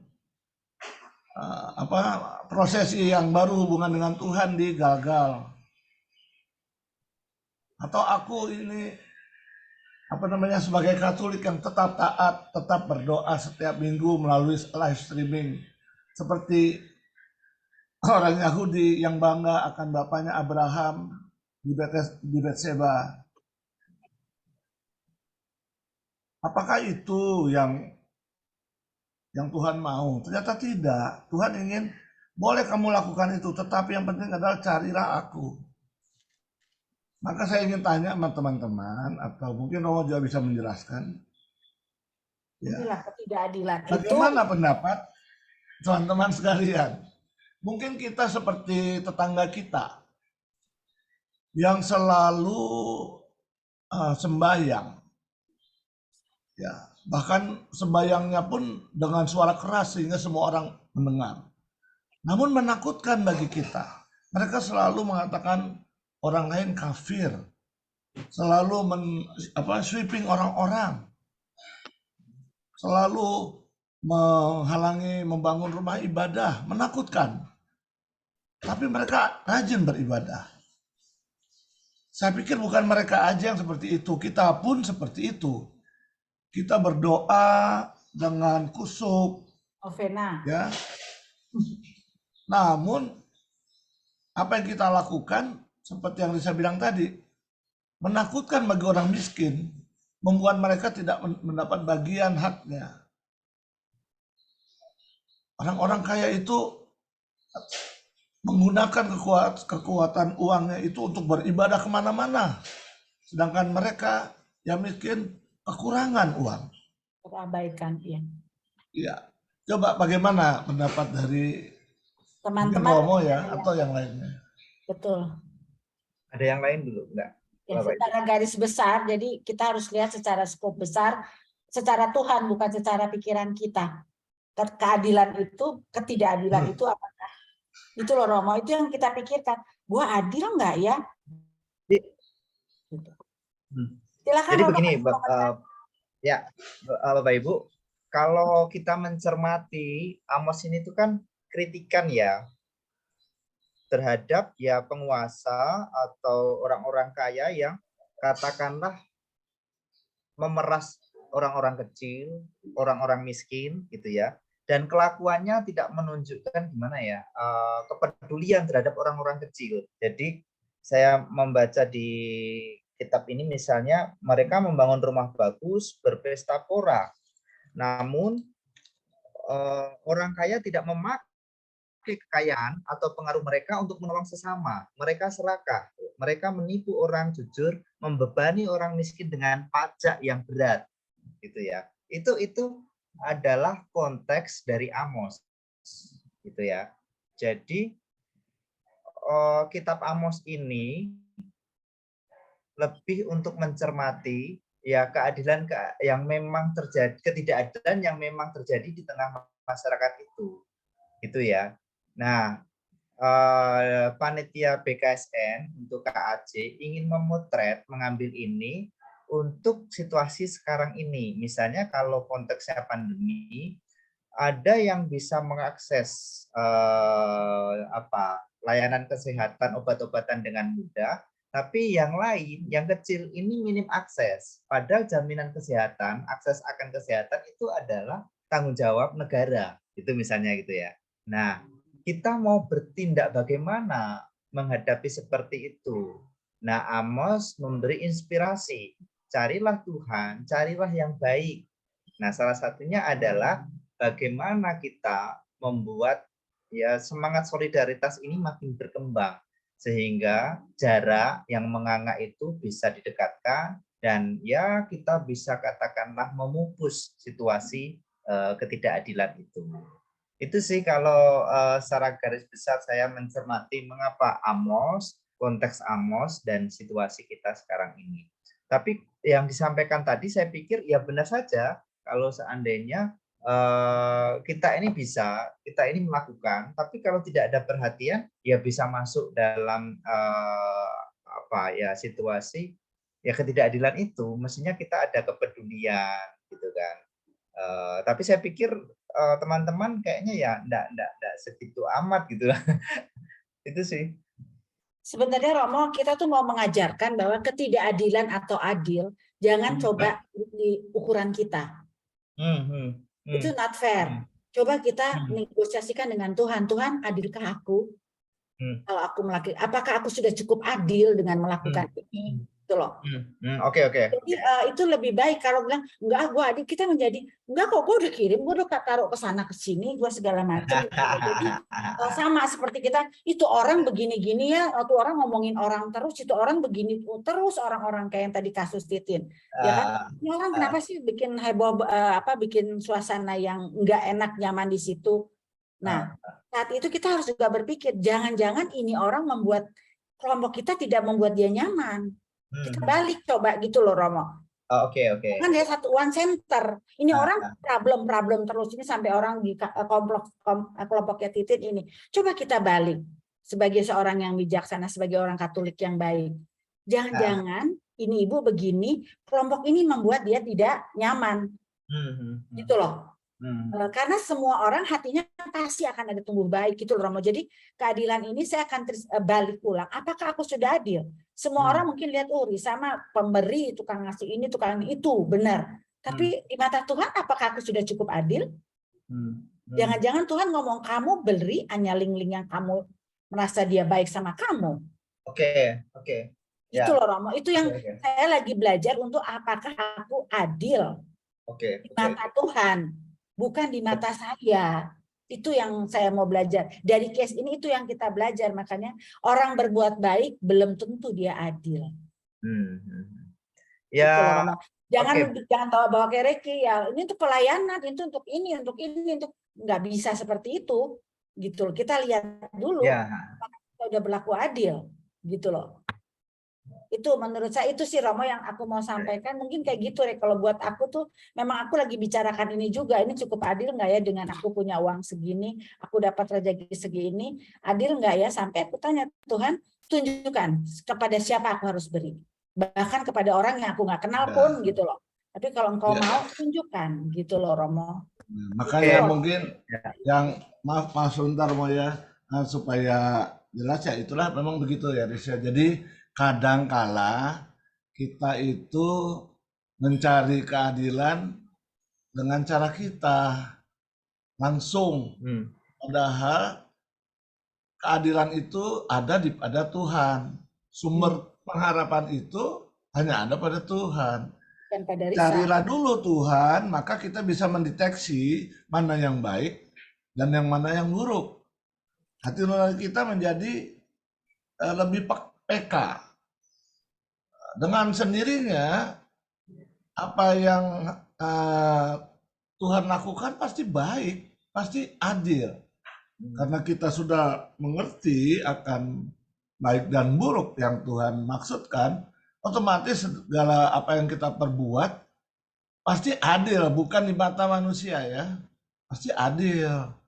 prosesi yang baru hubungan dengan Tuhan di Galgal. Atau aku ini sebagai Katolik yang tetap taat, tetap berdoa setiap minggu melalui live streaming seperti orang Yahudi yang bangga akan bapaknya Abraham di Betseba. Apakah itu yang Tuhan mau? Ternyata tidak. Tuhan ingin, boleh kamu lakukan itu, tetapi yang penting adalah carilah aku. Maka saya ingin tanya sama teman-teman, atau mungkin Romo juga bisa menjelaskan. Inilah ketidakadilan itu. Bagaimana pendapat teman-teman sekalian? Mungkin kita seperti tetangga kita yang selalu sembahyang. Ya, bahkan sembahyangnya pun dengan suara keras sehingga semua orang mendengar. Namun menakutkan bagi kita. Mereka selalu mengatakan orang lain kafir, selalu sweeping orang-orang, selalu menghalangi membangun rumah ibadah, menakutkan. Tapi mereka rajin beribadah. Saya pikir bukan mereka aja yang seperti itu, kita pun seperti itu. Kita berdoa dengan kusuk, Novena. ya. Namun apa yang kita lakukan seperti yang saya bilang tadi, menakutkan bagi orang miskin, membuat mereka tidak mendapat bagian haknya. Orang-orang kaya itu menggunakan kekuatan uangnya itu untuk beribadah kemana-mana, sedangkan mereka yang miskin kekurangan uang. Terabaikan, ya. Iya. Coba bagaimana pendapat dari Teman-teman Romo ya, atau yang lainnya? Betul. Ada yang lain dulu? Enggak. Ya, secara garis besar, jadi kita harus lihat secara skop besar, secara Tuhan, bukan secara pikiran kita. Keadilan itu, ketidakadilan itu apakah? Itu loh Romo, itu yang kita pikirkan. Gua adil nggak ya? Silakan. Jadi Romo, begini, Bapak Ibu, kalau kita mencermati Amos ini tuh kan kritikan ya terhadap ya penguasa atau orang-orang kaya yang katakanlah memeras orang-orang kecil, orang-orang miskin gitu ya. Dan kelakuannya tidak menunjukkan gimana ya, kepedulian terhadap orang-orang kecil. Jadi saya membaca di kitab ini misalnya mereka membangun rumah bagus, berpesta pora. Namun orang kaya tidak memakai kekayaan atau pengaruh mereka untuk menolong sesama. Mereka serakah. Mereka menipu orang jujur, membebani orang miskin dengan pajak yang berat. Gitu ya. Itu adalah konteks dari Amos. Gitu ya. Jadi kitab Amos ini lebih untuk mencermati ya keadilan yang memang terjadi, ketidakadilan yang memang terjadi di tengah masyarakat itu. Gitu ya. Nah, panitia BKSN untuk KAJ ingin memotret, mengambil ini untuk situasi sekarang ini. Misalnya kalau konteksnya pandemi, ada yang bisa mengakses layanan kesehatan, obat-obatan dengan mudah, Tapi yang lain, yang kecil ini minim akses. Padahal jaminan kesehatan, akses akan kesehatan itu adalah tanggung jawab negara. Itu misalnya gitu ya. Nah, kita mau bertindak bagaimana menghadapi seperti itu. Nah, Amos memberi inspirasi. Carilah Tuhan, carilah yang baik. Nah, salah satunya adalah bagaimana kita membuat ya semangat solidaritas ini makin berkembang sehingga jarak yang menganga itu bisa didekatkan dan ya kita bisa katakanlah memupus situasi ketidakadilan itu. Itu sih kalau secara garis besar saya mencermati mengapa Amos, konteks Amos dan situasi kita sekarang ini. Tapi yang disampaikan tadi saya pikir ya benar saja kalau seandainya kita ini melakukan, tapi kalau tidak ada perhatian, ya bisa masuk dalam situasi ya ketidakadilan itu. Mestinya kita ada kepedulian, gitu kan. Tapi saya pikir teman-teman kayaknya ya enggak segitu amat gitu lah. Itu sih. Sebenarnya Romo, kita tuh mau mengajarkan bahwa ketidakadilan atau adil jangan coba di ukuran kita. Itu not fair. Coba kita negosiasikan dengan Tuhan. Tuhan, adilkah aku? Kalau aku melakukan, apakah aku sudah cukup adil dengan melakukan ini? Itu loh. Oke. Jadi itu lebih baik kalau bilang enggak, gue adil, kita menjadi enggak kok, gue udah kirim, gue udah taruh ke sana ke sini, gue segala macam. Jadi sama seperti kita, itu orang begini-gini ya, itu orang ngomongin orang terus, itu orang begini terus, orang-orang kayak yang tadi kasus Titin, ya kan? Ini orang kenapa sih bikin heboh, bikin suasana yang enggak enak, nyaman di situ. Nah, saat itu kita harus juga berpikir, jangan-jangan ini orang membuat kelompok kita tidak membuat dia nyaman. Kita balik coba gitu loh Romo. Oke. Kan dia satu one center. Ini orang problem terus ini sampai orang di kelompoknya Titin ini. Coba kita balik sebagai seorang yang bijaksana, sebagai orang Katolik yang baik. Jangan-jangan ini ibu begini, kelompok ini membuat dia tidak nyaman. Gitu loh. Karena semua orang hatinya pasti akan ada tumbuh baik gitu loh Romo. Jadi keadilan ini saya akan balik ulang. Apakah aku sudah adil? Semua orang mungkin lihat Risa mah pemberi, tukang ngasih ini, tukang itu, benar. Tapi di mata Tuhan apakah aku sudah cukup adil? Jangan-jangan Tuhan ngomong kamu beri hanya ling-ling yang kamu merasa dia baik sama kamu. Oke. Itu loh Romo. Itu yang saya lagi belajar untuk apakah aku adil di mata Tuhan. Bukan di mata saya. Itu yang saya mau belajar. Dari case ini itu yang kita belajar. Makanya orang berbuat baik belum tentu dia adil. Ya. Jangan bawa kayak Reki ya. Ini untuk pelayanan, itu untuk ini, untuk nggak bisa seperti itu. Gitu. Kita lihat dulu. Kita udah berlaku adil. Gitu loh. Itu menurut saya itu sih Romo yang aku mau sampaikan. Mungkin kayak gitu Rek. Kalau buat aku tuh memang aku lagi bicarakan ini juga. Ini cukup adil nggak ya dengan aku punya uang segini, aku dapat rezeki segini, adil nggak ya? Sampai aku tanya Tuhan, tunjukkan kepada siapa aku harus beri. Bahkan kepada orang yang aku nggak kenal pun gitu loh. Tapi kalau engkau mau tunjukkan gitu loh Romo. Makanya mungkin yang maaf sebentar Romo ya, supaya jelas ya itulah memang begitu ya Risha. Jadi kadangkala kita itu mencari keadilan dengan cara kita langsung. Padahal keadilan itu ada pada Tuhan. Sumber pengharapan itu hanya ada pada Tuhan. Carilah dulu Tuhan, maka kita bisa mendeteksi mana yang baik dan yang mana yang buruk. Hati nurani kita menjadi lebih peka. Dengan sendirinya apa yang Tuhan lakukan pasti baik, pasti adil. Karena kita sudah mengerti akan baik dan buruk yang Tuhan maksudkan, otomatis segala apa yang kita perbuat pasti adil, bukan di mata manusia ya. Pasti adil.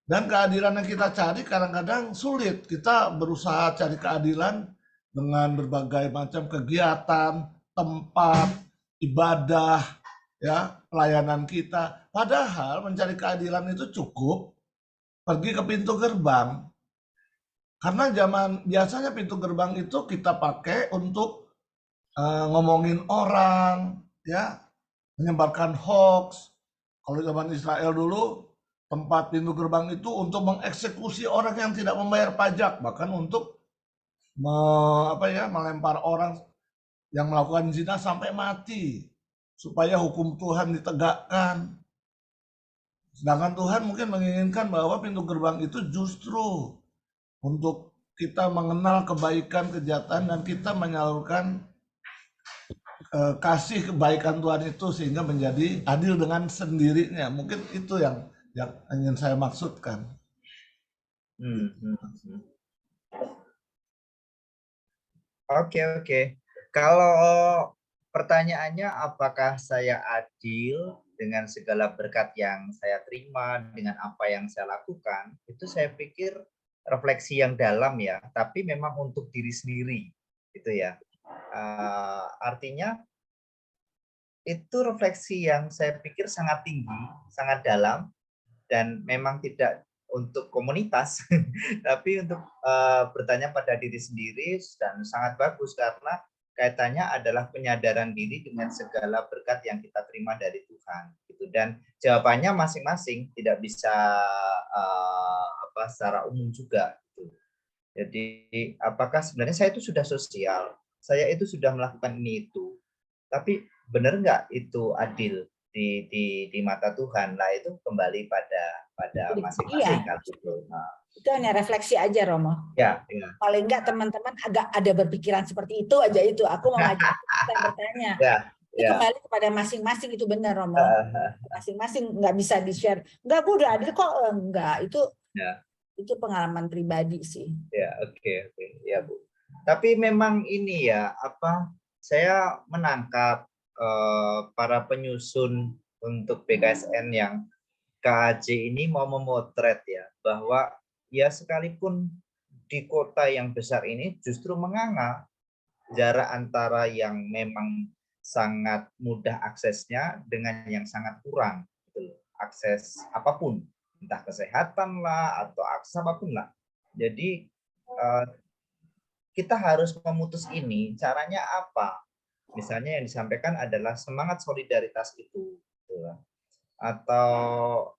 Dan keadilan yang kita cari kadang-kadang sulit. Kita berusaha cari keadilan dengan berbagai macam kegiatan, tempat, ibadah, ya, pelayanan kita. Padahal mencari keadilan itu cukup pergi ke pintu gerbang. Karena biasanya pintu gerbang itu kita pakai untuk ngomongin orang, ya, menyebarkan hoax. Kalau zaman Israel dulu, tempat pintu gerbang itu untuk mengeksekusi orang yang tidak membayar pajak, bahkan untuk melempar orang yang melakukan zina sampai mati, supaya hukum Tuhan ditegakkan. Sedangkan Tuhan mungkin menginginkan bahwa pintu gerbang itu justru untuk kita mengenal kebaikan, kejahatan, dan kita menyalurkan kasih kebaikan Tuhan itu sehingga menjadi adil dengan sendirinya. Mungkin itu yang ingin saya maksudkan. Oke. Kalau pertanyaannya apakah saya adil dengan segala berkat yang saya terima, dengan apa yang saya lakukan, itu saya pikir refleksi yang dalam ya, tapi memang untuk diri sendiri, gitu ya. Artinya itu refleksi yang saya pikir sangat tinggi, sangat dalam, dan memang tidak untuk komunitas, tapi untuk bertanya pada diri sendiri, dan sangat bagus karena kaitannya adalah penyadaran diri dengan segala berkat yang kita terima dari Tuhan. Gitu. Dan jawabannya masing-masing, tidak bisa secara umum juga. Gitu. Jadi apakah sebenarnya saya itu sudah sosial, saya itu sudah melakukan ini itu, tapi benar nggak itu adil di mata Tuhan? Lah itu kembali pada masing-masing. Iya. Itu hanya refleksi aja, Romo. Ya. Paling enggak teman-teman agak ada berpikiran seperti itu aja itu. Aku mau ngajak kita bertanya. Itu kembali kepada masing-masing, itu benar, Romo. Masing-masing nggak bisa di-share. Enggak, gue udah adil kok. Enggak, itu pengalaman pribadi sih. Ya, oke. Ya, Bu. Tapi memang ini ya, saya menangkap para penyusun untuk PKSN yang KAJ ini mau memotret ya, bahwa ya sekalipun di kota yang besar ini justru menganga jarak antara yang memang sangat mudah aksesnya dengan yang sangat kurang, gitu. Akses apapun, entah kesehatan lah atau akses apapun lah. Jadi kita harus memutus ini. Caranya apa? Misalnya yang disampaikan adalah semangat solidaritas itu, gitu. Atau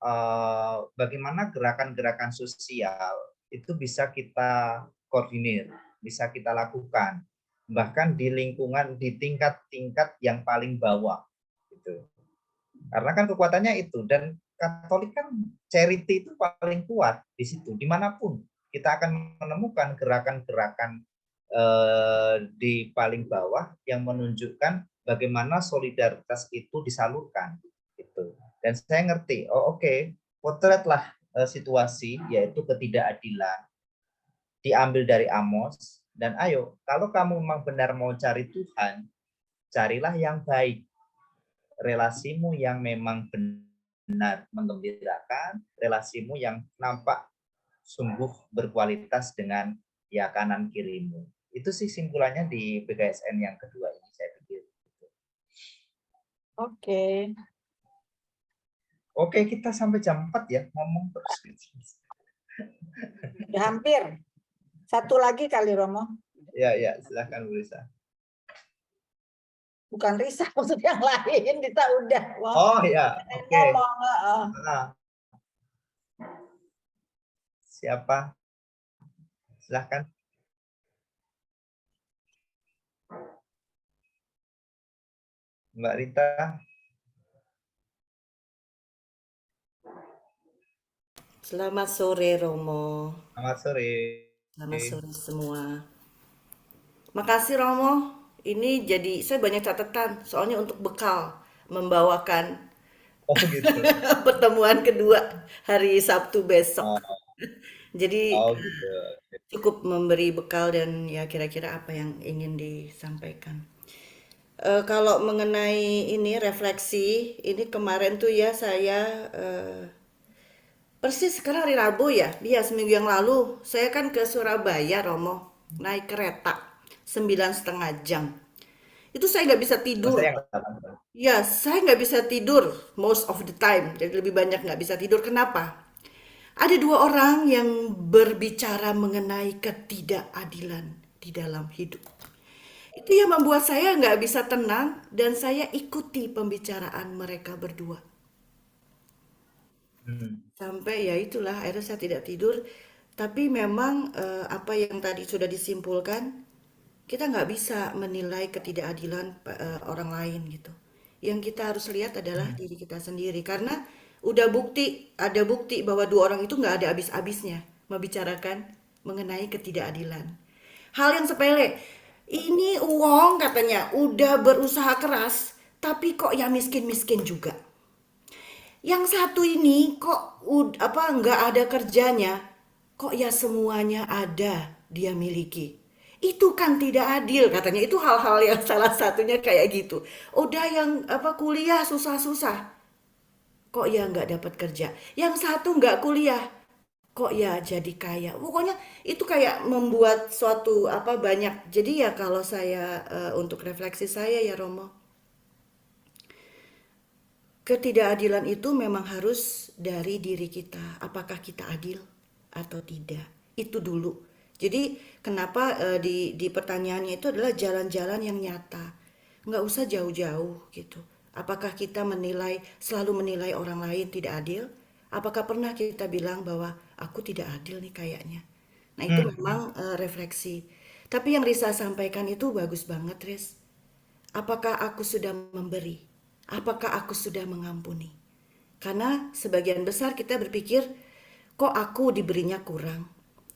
bagaimana gerakan-gerakan sosial itu bisa kita koordinir, bisa kita lakukan, bahkan di lingkungan, di tingkat-tingkat yang paling bawah, gitu. Karena kan kekuatannya itu, dan Katolik kan charity itu paling kuat di situ, dimanapun kita akan menemukan gerakan-gerakan di paling bawah yang menunjukkan bagaimana solidaritas itu disalurkan, gitu. Dan saya ngerti, potretlah situasi, yaitu ketidakadilan, diambil dari Amos, dan ayo, kalau kamu memang benar mau cari Tuhan, carilah yang baik, relasimu yang memang benar menggembirakan, relasimu yang nampak sungguh berkualitas dengan ya kanan kirimu. Itu sih simpulannya di PKSN yang kedua ini, saya pikir. Oke, kita sampai jam 4 ya, ngomong terus. Udah hampir. Satu lagi kali, Romo. Ya, silakan Bu Risa. Bukan Risa, maksud yang lain. Kita udah. Wow. Oh ya, oke. Siapa? Silakan. Mbak Rita. Selamat sore, Romo. Selamat sore. Selamat sore semua. Makasih, Romo. Ini jadi saya banyak catatan, soalnya untuk bekal membawakan gitu. pertemuan kedua hari Sabtu besok. Jadi gitu. Cukup memberi bekal dan ya kira-kira apa yang ingin disampaikan. Kalau mengenai ini refleksi, ini kemarin tuh ya saya persis sekarang hari Rabu ya, seminggu yang lalu saya kan ke Surabaya, Romo, naik kereta 9,5 jam. Itu saya nggak bisa tidur. Ya, saya nggak bisa tidur most of the time. Jadi lebih banyak nggak bisa tidur. Kenapa? Ada dua orang yang berbicara mengenai ketidakadilan di dalam hidup. Itu yang membuat saya nggak bisa tenang dan saya ikuti pembicaraan mereka berdua. Sampai ya itulah akhirnya saya tidak tidur. Tapi memang apa yang tadi sudah disimpulkan, kita nggak bisa menilai ketidakadilan orang lain gitu. Yang kita harus lihat adalah diri kita sendiri. Karena udah ada bukti bahwa dua orang itu nggak ada habis-habisnya membicarakan mengenai ketidakadilan. Hal yang sepele, ini uang katanya udah berusaha keras, tapi kok ya miskin-miskin juga. Yang satu ini kok nggak ada kerjanya, kok ya semuanya ada dia miliki. Itu kan tidak adil katanya. Itu hal-hal yang salah satunya kayak gitu. Udah yang kuliah susah-susah, kok ya nggak dapat kerja. Yang satu nggak kuliah, kok ya jadi kaya. Pokoknya itu kayak membuat suatu banyak. Jadi ya kalau saya untuk refleksi saya ya Romo, ketidakadilan itu memang harus dari diri kita. Apakah kita adil atau tidak? Itu dulu. Jadi kenapa di pertanyaannya itu adalah jalan-jalan yang nyata. Nggak usah jauh-jauh gitu. Apakah kita selalu menilai orang lain tidak adil? Apakah pernah kita bilang bahwa aku tidak adil nih kayaknya? Nah itu memang refleksi. Tapi yang Risa sampaikan itu bagus banget, Riz. Apakah aku sudah memberi? Apakah aku sudah mengampuni? Karena sebagian besar kita berpikir, kok aku diberinya kurang?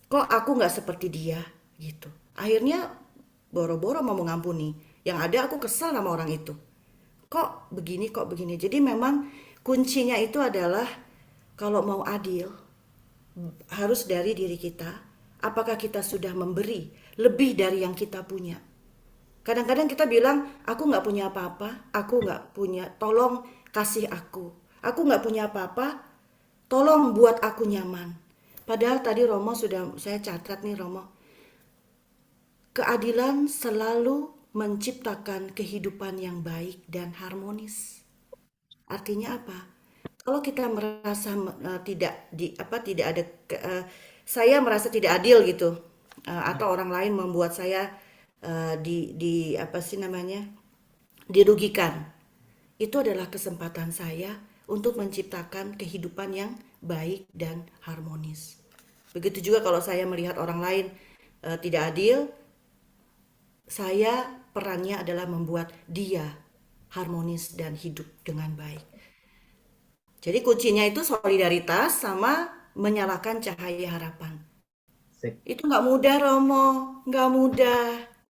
Kok aku nggak seperti dia? Gitu. Akhirnya boro-boro mau mengampuni. Yang ada aku kesal sama orang itu. Kok begini, kok begini. Jadi memang kuncinya itu adalah kalau mau adil, harus dari diri kita. Apakah kita sudah memberi lebih dari yang kita punya? Kadang-kadang kita bilang, aku nggak punya apa-apa, aku nggak punya, tolong kasih aku. Aku nggak punya apa-apa, tolong buat aku nyaman. Padahal tadi Romo sudah saya catat nih Romo. Keadilan selalu menciptakan kehidupan yang baik dan harmonis. Artinya apa? Kalau kita merasa tidak ada saya merasa tidak adil gitu, atau orang lain membuat saya dirugikan. Itu adalah kesempatan saya untuk menciptakan kehidupan yang baik dan harmonis. Begitu juga kalau saya melihat orang lain tidak adil, saya perannya adalah membuat dia harmonis dan hidup dengan baik. Jadi kuncinya itu solidaritas sama menyalakan cahaya harapan. Itu nggak mudah Romo, nggak mudah.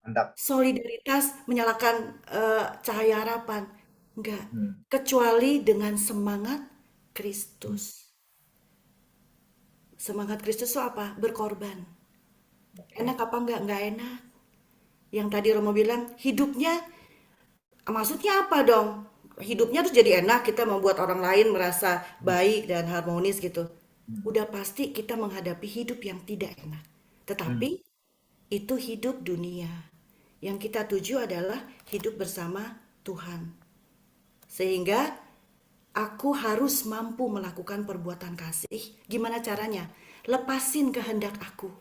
Mantap. Solidaritas menyalakan cahaya harapan, nggak. Kecuali dengan semangat Kristus. Semangat Kristus itu apa? Berkorban. Enak apa enggak? Enggak enak. Yang tadi Romo bilang, hidupnya, maksudnya apa dong? Hidupnya harus jadi enak, kita membuat orang lain merasa baik dan harmonis gitu. Udah pasti kita menghadapi hidup yang tidak enak. Tetapi itu hidup dunia. Yang kita tuju adalah hidup bersama Tuhan. Sehingga aku harus mampu melakukan perbuatan kasih. Gimana caranya? Lepasin kehendak aku.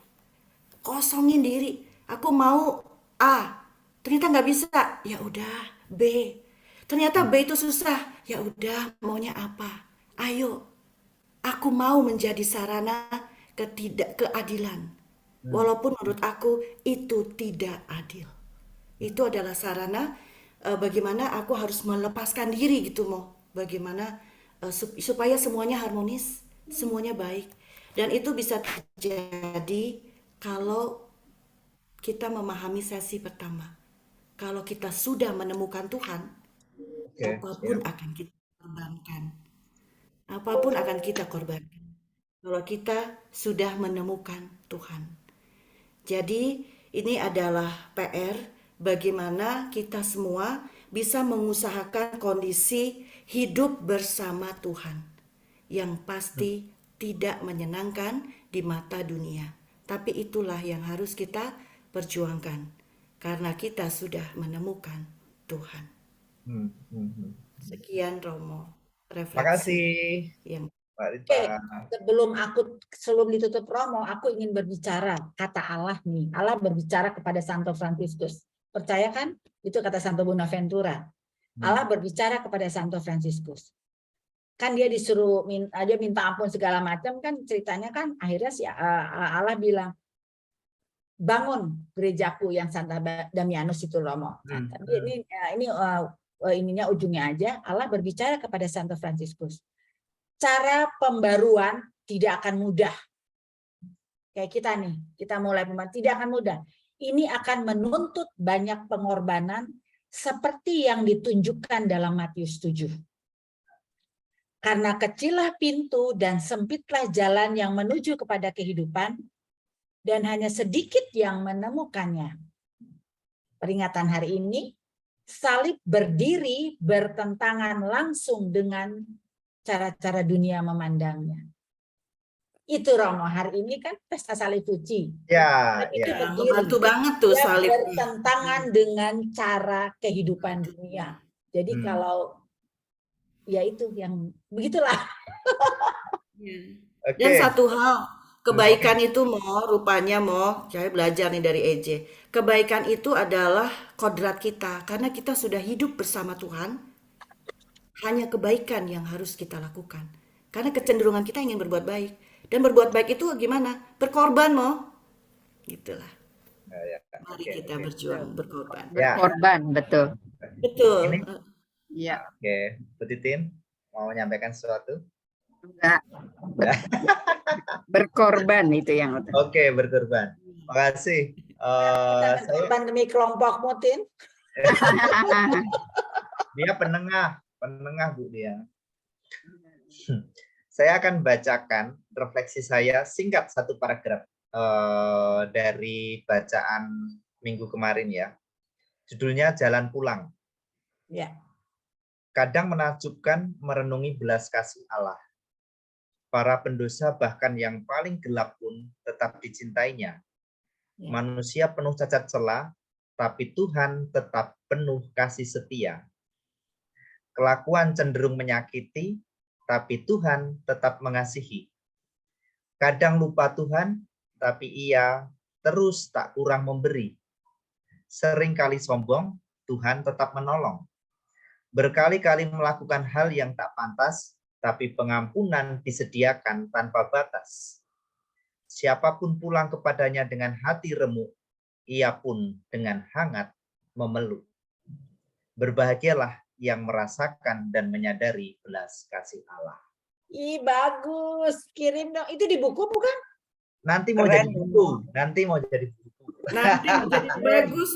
Kosongin diri. Aku mau A, ternyata nggak bisa. Ya udah, B. Ternyata B itu susah. Ya udah, maunya apa? Ayo. Aku mau menjadi sarana keadilan. Walaupun menurut aku itu tidak adil. Itu adalah sarana bagaimana aku harus melepaskan diri gitu mau. Bagaimana supaya semuanya harmonis, semuanya baik. Dan itu bisa terjadi kalau kita memahami sesi pertama. Kalau kita sudah menemukan Tuhan, apapun akan kita korbankan. Apapun akan kita korbankan. Kalau kita sudah menemukan Tuhan. Jadi ini adalah PR bagaimana kita semua bisa mengusahakan kondisi hidup bersama Tuhan. Yang pasti tidak menyenangkan di mata dunia. Tapi itulah yang harus kita perjuangkan. Karena kita sudah menemukan Tuhan. Sekian Romo. Terima kasih. Yang Mbak Oke, Rita. sebelum ditutup Romo, aku ingin berbicara kata Allah nih. Allah berbicara kepada Santo Fransiskus. Percaya kan? Itu kata Santo Bonaventura. Allah berbicara kepada Santo Fransiskus. Kan dia disuruh dia minta ampun segala macam kan, ceritanya kan akhirnya si Allah bilang, bangun gerejaku yang Santa Damianus itu, Romo. Nah, tapi ini ininya ujungnya aja. Allah berbicara kepada Santo Fransiskus. Cara pembaruan tidak akan mudah. Kayak kita nih, kita mulai pembaruan tidak akan mudah. Ini akan menuntut banyak pengorbanan seperti yang ditunjukkan dalam Matius 7. Karena kecillah pintu dan sempitlah jalan yang menuju kepada kehidupan, dan hanya sedikit yang menemukannya. Peringatan hari ini, salib berdiri bertentangan langsung dengan cara-cara dunia memandangnya. Itu Romo, hari ini kan pesta salib suci. Ya, ngebantu banget tuh salib. Bertentangan dengan cara kehidupan dunia. Jadi kalau ya itu yang begitulah. Dan satu hal, kebaikan itu rupanya saya belajar nih dari EJ. Kebaikan itu adalah kodrat kita, karena kita sudah hidup bersama Tuhan. Hanya kebaikan yang harus kita lakukan. Karena kecenderungan kita ingin berbuat baik. Dan berbuat baik itu gimana? Berkorban Gitulah. Mari kita berjuang berkorban. Berkorban, betul. Betul. Iya. Oke, Bu Titin mau menyampaikan sesuatu? Enggak. Berkorban itu yang utama. Oke, berkorban. Makasih. Kita berkorban demi kelompok Mutin. Dia penengah Bu dia. Saya akan bacakan refleksi saya singkat satu paragraf dari bacaan minggu kemarin ya. Judulnya Jalan Pulang. Ya. Kadang menakjubkan merenungi belas kasih Allah. Para pendosa bahkan yang paling gelap pun tetap dicintainya. Ya. Manusia penuh cacat celah, tapi Tuhan tetap penuh kasih setia. Kelakuan cenderung menyakiti, tapi Tuhan tetap mengasihi. Kadang lupa Tuhan, tapi Ia terus tak kurang memberi. Seringkali sombong, Tuhan tetap menolong. Berkali-kali melakukan hal yang tak pantas, tapi pengampunan disediakan tanpa batas. Siapapun pulang kepadanya dengan hati remuk, Ia pun dengan hangat memeluk. Berbahagialah yang merasakan dan menyadari belas kasih Allah. Ih, bagus. Kirim dong. Itu di buku bukan? Nanti mau jadi buku. Nanti mau jadi buku. Nanti jadi bagus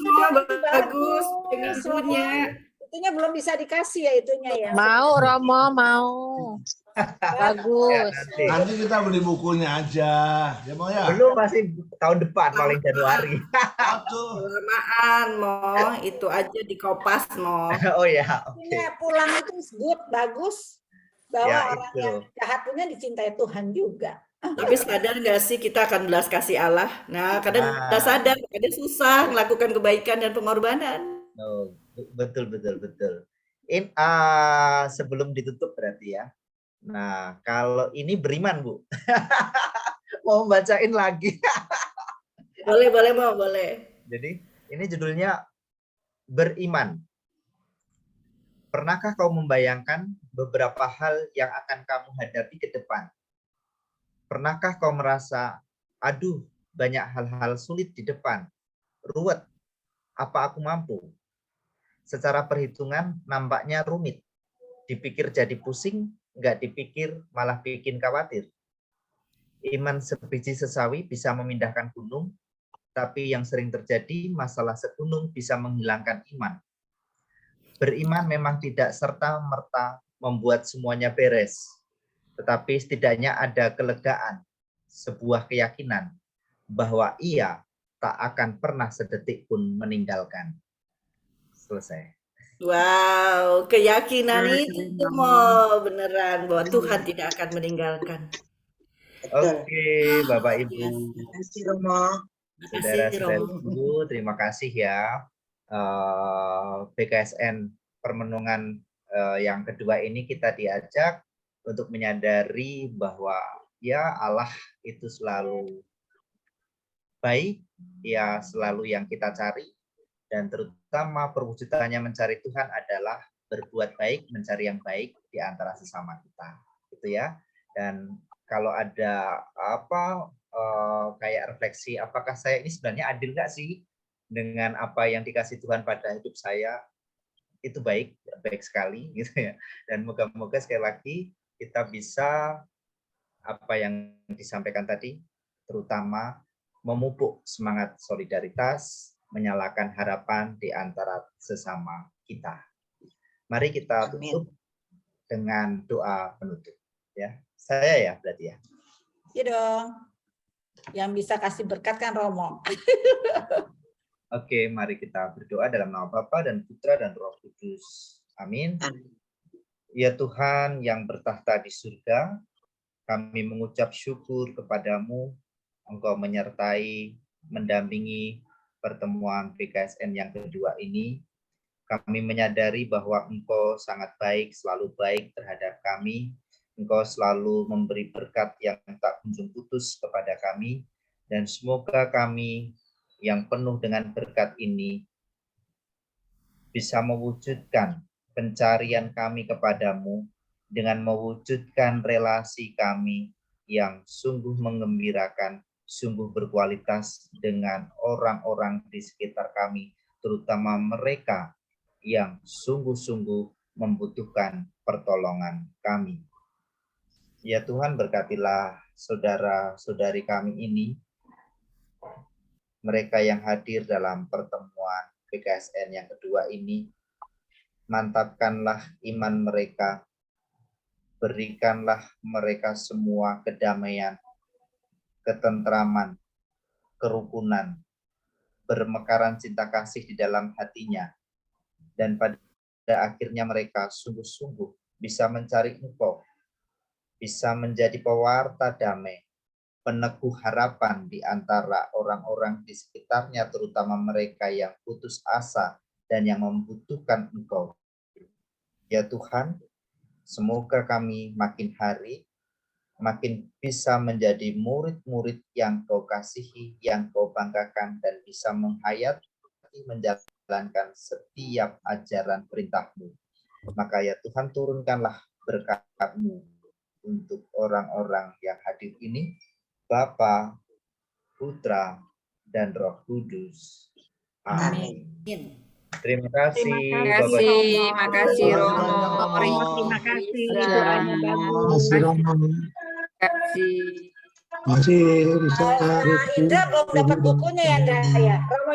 bagus dengan itunya. Itunya belum bisa dikasih ya itunya ya. Mau Romo, mau. Bagus. Ya, nanti kita beli bukunya aja. Ya mau ya? Belum, masih tahun depan paling Januari. Kelamaan itu aja di Kopas Oh ya. Okay. Pulang itu good, bagus. Bahwa Ya, orang yang jahat punya dicintai Tuhan juga. Tapi sadar nggak sih kita akan belas kasih Allah? Nah, kadang kita sadar, kadang susah melakukan kebaikan dan pengorbanan. Oh, betul. Sebelum ditutup berarti ya. Nah, kalau ini beriman, Bu. Mau bacain lagi. Boleh. Jadi, ini judulnya Beriman. Pernahkah kau membayangkan beberapa hal yang akan kamu hadapi ke depan? Pernahkah kau merasa, aduh, banyak hal-hal sulit di depan? Ruwet, apa aku mampu? Secara perhitungan nampaknya rumit. Dipikir jadi pusing, nggak dipikir malah bikin khawatir. Iman sebiji sesawi bisa memindahkan gunung, tapi yang sering terjadi masalah segunung bisa menghilangkan iman. Beriman memang tidak serta-merta membuat semuanya beres, tetapi setidaknya ada kelegaan, sebuah keyakinan bahwa Ia tak akan pernah sedetik pun meninggalkan. Selesai. Wow, keyakinan itu beneran bahwa Tuhan tidak akan meninggalkan. Oke, Bapak Ibu. Terima kasih Romo. Saudara-saudara, terima kasih ya. BKSN Permenungan yang kedua ini kita diajak untuk menyadari bahwa ya Allah itu selalu baik, ya selalu yang kita cari, dan terutama perwujudannya mencari Tuhan adalah berbuat baik, mencari yang baik di antara sesama kita, gitu ya. Dan kalau ada kayak refleksi, apakah saya ini sebenarnya adil nggak sih dengan apa yang dikasih Tuhan pada hidup saya? Itu baik sekali, gitu ya. Dan moga-moga sekali lagi kita bisa apa yang disampaikan tadi, terutama memupuk semangat solidaritas, menyalakan harapan di antara sesama kita. Mari kita tutup dengan doa penutup. Ya, saya ya berarti ya. Iya dong. Yang bisa kasih berkat kan Romo. Oke, mari kita berdoa dalam nama Bapa dan Putra dan Roh Kudus. Amin. Ya Tuhan yang bertahta di surga, kami mengucap syukur kepadamu. Engkau menyertai, mendampingi pertemuan PKSN yang kedua ini. Kami menyadari bahwa Engkau sangat baik, selalu baik terhadap kami. Engkau selalu memberi berkat yang tak kunjung putus kepada kami. Dan semoga kami yang penuh dengan berkat ini bisa mewujudkan pencarian kami kepadamu dengan mewujudkan relasi kami yang sungguh menggembirakan, sungguh berkualitas dengan orang-orang di sekitar kami, terutama mereka yang sungguh-sungguh membutuhkan pertolongan kami. Ya Tuhan, berkatilah saudara-saudari kami ini, mereka yang hadir dalam pertemuan PKSN yang kedua ini. Mantapkanlah iman mereka, berikanlah mereka semua kedamaian, ketentraman, kerukunan, bermekaran cinta kasih di dalam hatinya, dan pada akhirnya mereka sungguh-sungguh bisa mencari Engkau, bisa menjadi pewarta damai, peneguh harapan di antara orang-orang di sekitarnya, terutama mereka yang putus asa dan yang membutuhkan Engkau. Ya Tuhan, semoga kami makin hari makin bisa menjadi murid-murid yang Kau kasihi, yang Kau banggakan, dan bisa menghayati, menjalankan setiap ajaran perintah-Mu. Maka ya Tuhan, turunkanlah berkat-Mu untuk orang-orang yang hadir ini, Bapa, Putra, dan Roh Kudus. Amin. Terima kasih. Terima kasih Romo. Terima kasih Bisa. doanya bagus. Masih Romo. Terima kasih. Masih bisa. Indra belum dapat bukunya ya, Indra ya. Romo